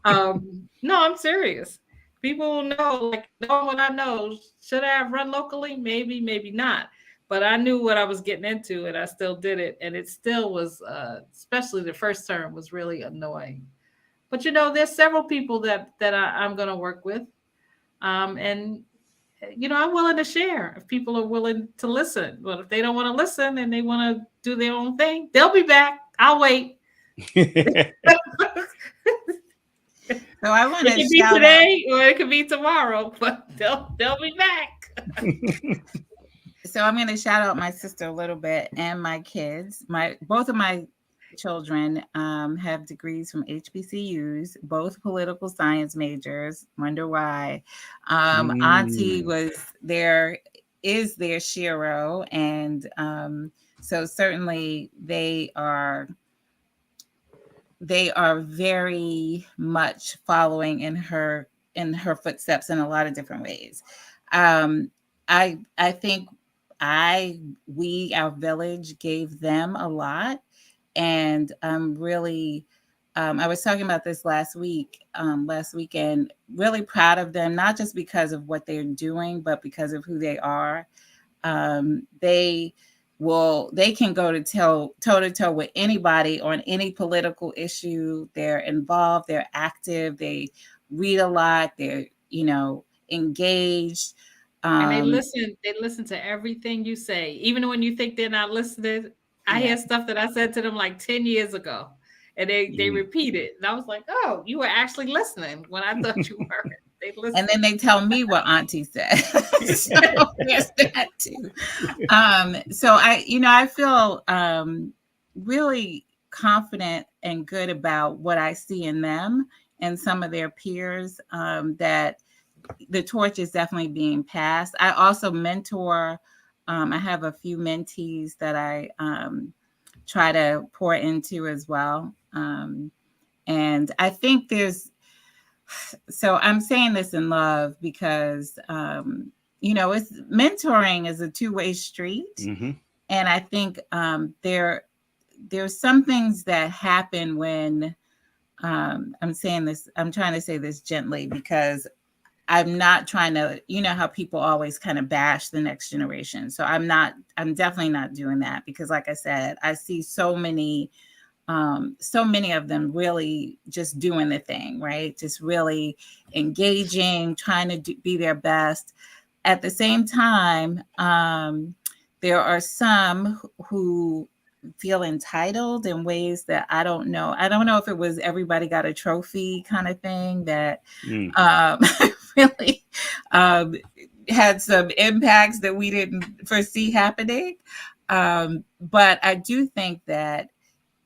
No, I'm serious. people know, like knowing what I know, should I have run locally? Maybe, maybe not. But I knew what I was getting into, and I still did it. And it still was, especially the first term, was really annoying. But there's several people that I'm going to work with, and I'm willing to share if people are willing to listen. But if they don't want to listen and they want to do their own thing, they'll be back. I'll wait. So I want to It could be today or it could be tomorrow, but they'll be back. So I'm going to shout out my sister a little bit and my kids. Both of my children have degrees from HBCUs, both political science majors. Wonder why. Auntie is their Shiro, and so certainly they are very much following in her footsteps in a lot of different ways. I think our village gave them a lot, and I'm really I was talking about this last weekend, really proud of them, not just because of what they're doing, but because of who they are. They can go toe to toe with anybody on any political issue. They're involved, they're active, they read a lot, they're engaged. And they listen to everything you say, even when you think they're not listening. I hear stuff that I said to them like 10 years ago, and they repeat it. And I was like, oh, you were actually listening when I thought you weren't. They listen. And then they tell me what Auntie said. So there's that too. So I feel really confident and good about what I see in them and some of their peers, that the torch is definitely being passed. I also mentor. I have a few mentees that I try to pour into as well. And I think so I'm saying this in love because, it's mentoring is a two-way street. Mm-hmm. And I think there's some things that happen when I'm saying this, I'm trying to say this gently because I'm not trying to, how people always kind of bash the next generation. So I'm definitely not doing that because like I said, I see so many of them really just doing the thing, right? Just really engaging, trying to be their best. At the same time, there are some who feel entitled in ways that I don't know. I don't know if it was everybody got a trophy kind of thing that really had some impacts that we didn't foresee happening. But I do think that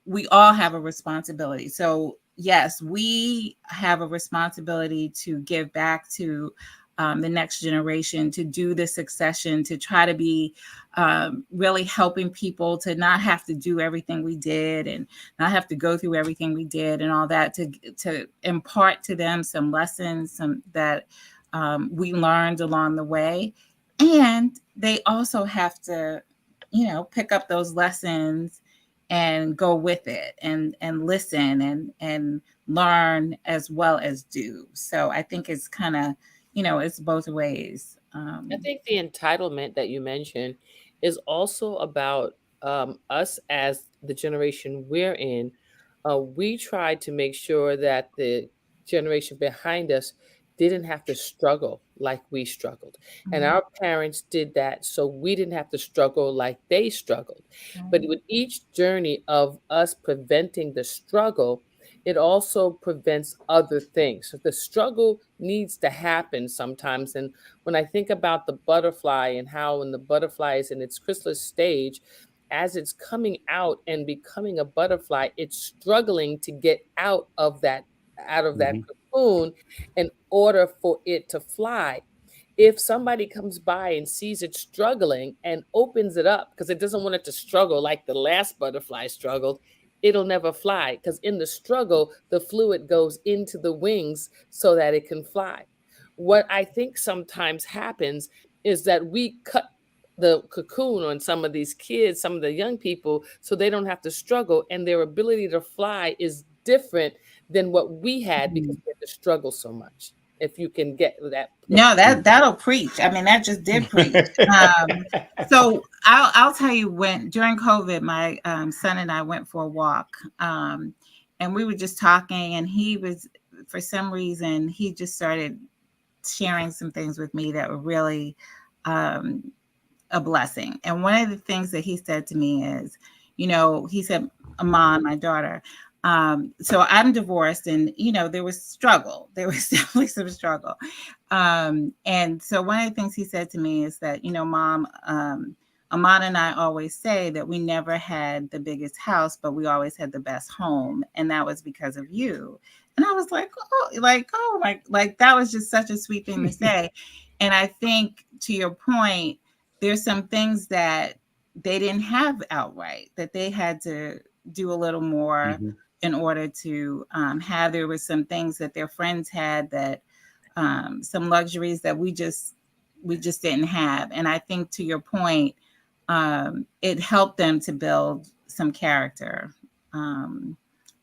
we all have a responsibility. So yes, we have a responsibility to give back to the next generation, to do the succession, to try to be really helping people to not have to do everything we did and not have to go through everything we did and all that, to impart to them some lessons that we learned along the way. And they also have to, pick up those lessons and go with it and listen and learn as well as do. So I think it's kind of, it's both ways. I think the entitlement that you mentioned is also about us as the generation we're in. We tried to make sure that the generation behind us didn't have to struggle like we struggled. Mm-hmm. And our parents did that so we didn't have to struggle like they struggled. Mm-hmm. But with each journey of us preventing the struggle, it also prevents other things. So the struggle needs to happen sometimes. And when I think about the butterfly and how when the butterfly is in its chrysalis stage, as it's coming out and becoming a butterfly, it's struggling to get out of that cocoon in order for it to fly. If somebody comes by and sees it struggling and opens it up because it doesn't want it to struggle like the last butterfly struggled, it'll never fly because in the struggle, the fluid goes into the wings so that it can fly. What I think sometimes happens is that we cut the cocoon on some of these kids, some of the young people, so they don't have to struggle, and their ability to fly is different than what we had because we had to struggle so much. if you can get that. No, that'll preach. I mean, that just did preach. So I'll tell you, during COVID, my son and I went for a walk, and we were just talking, and he was, for some reason, he just started sharing some things with me that were really a blessing. And one of the things that he said to me is, he said, Aman, my daughter, so I'm divorced, and there was struggle. There was definitely some struggle. And so one of the things he said to me is that, Mom, Aman and I always say that we never had the biggest house, but we always had the best home, and that was because of you. And I was like, that was just such a sweet thing to say. And I think, to your point, there's some things that they didn't have outright, that they had to do a little more in order to have. There were some things that their friends had, that some luxuries that we just didn't have. And I think, to your point, it helped them to build some character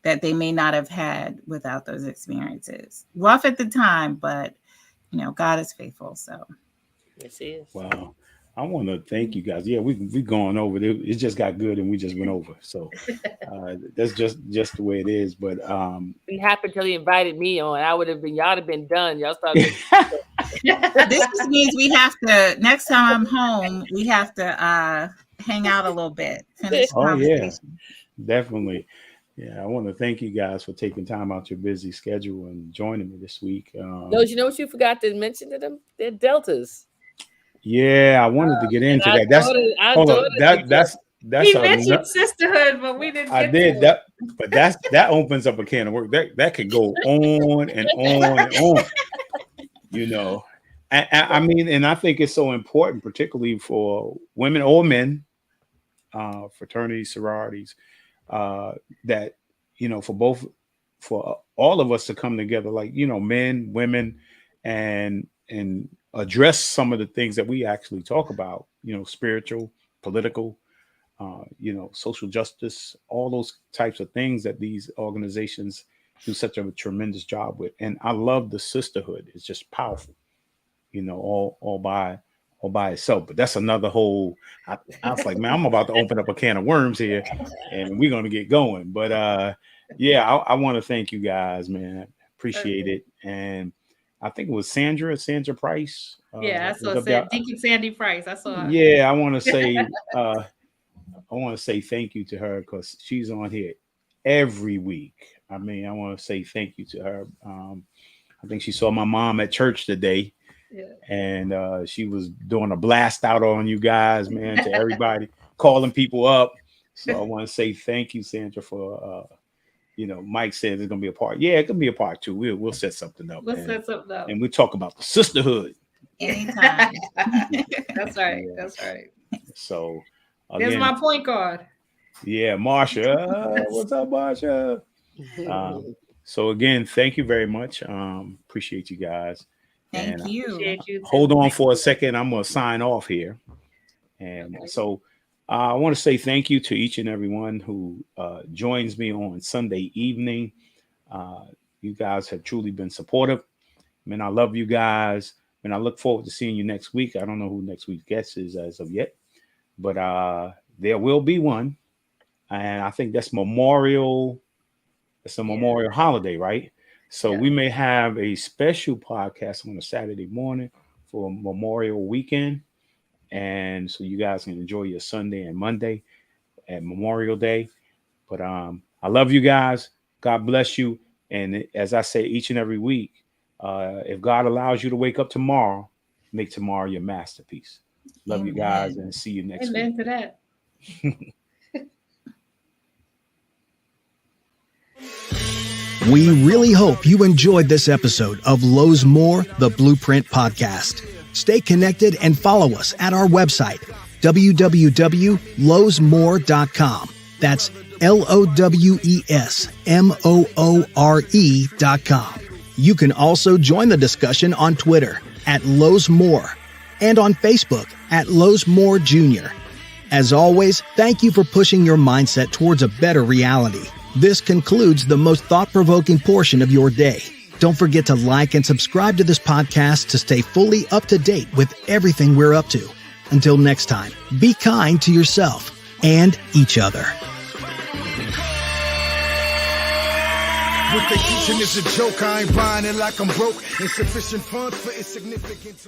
that they may not have had without those experiences. Rough at the time, but God is faithful. So yes, he is. Wow. I want to thank you guys. Yeah, we gone over. It just got good, and we just went over. So that's just the way it is. But it happened till he invited me on. Y'all would have been done. Y'all started. This just means we have to, next time I'm home, we have to hang out a little bit. Finish conversation. Yeah, definitely. Yeah, I want to thank you guys for taking time out your busy schedule and joining me this week. No, you know what you forgot to mention to them? They're deltas. Yeah, I wanted to get into that. That's he mentioned sisterhood, but we didn't. I did that, but that opens up a can of work. That could go on and on and on. I mean, and I think it's so important, particularly for women or men, fraternities, sororities, that for all of us to come together, like men, women, and address some of the things that we actually talk about, spiritual, political, social justice, all those types of things that these organizations do such a tremendous job with. And I love the sisterhood. It's just powerful, all by itself. But that's another whole, I was like, man, I'm about to open up a can of worms here, and we're going to get going. But I want to thank you guys, man. Appreciate it. And I think it was Sandra Price. I saw Deacon Sandy Price. I saw her. Yeah, I want to say thank you to her, because she's on here every week. I mean, I want to say thank you to her. I think she saw my mom at church today, and she was doing a blast out on you guys, man, to everybody, calling people up. So I want to say thank you, Sandra, for Mike said there's gonna be a part. Yeah, it can be a part 2. We'll set something up. And we'll talk about the sisterhood. Anytime. That's right. Yeah. That's right. So there's my point guard. Yeah, Marsha. What's up, Marsha? So again, thank you very much. Appreciate you guys. Thank you. Hold on for a second. I'm gonna sign off here. And so I want to say thank you to each and everyone who joins me on Sunday evening. You guys have truly been supportive. Man, I love you guys. And I look forward to seeing you next week. I don't know who next week's guest is as of yet, but there will be one. And I think that's Memorial. It's a Memorial holiday, right? So we may have a special podcast on a Saturday morning for Memorial weekend. And so you guys can enjoy your Sunday and Monday at Memorial Day. But I love you guys. God bless you. And as I say each and every week, if God allows you to wake up tomorrow, make tomorrow your masterpiece. Love you guys, and see you next week. Amen to that. We really hope you enjoyed this episode of Lowe's More, the Blueprint Podcast. Stay connected and follow us at our website, www.lowesmore.com. That's LOWESMOORE.com. You can also join the discussion on Twitter at Lowe's More and on Facebook at Lowe's More Jr. As always, thank you for pushing your mindset towards a better reality. This concludes the most thought-provoking portion of your day. Don't forget to like and subscribe to this podcast to stay fully up to date with everything we're up to. Until next time, be kind to yourself and each other. What they teaching is a joke. I ain't buying it like I'm broke. Insufficient funds for insignificant.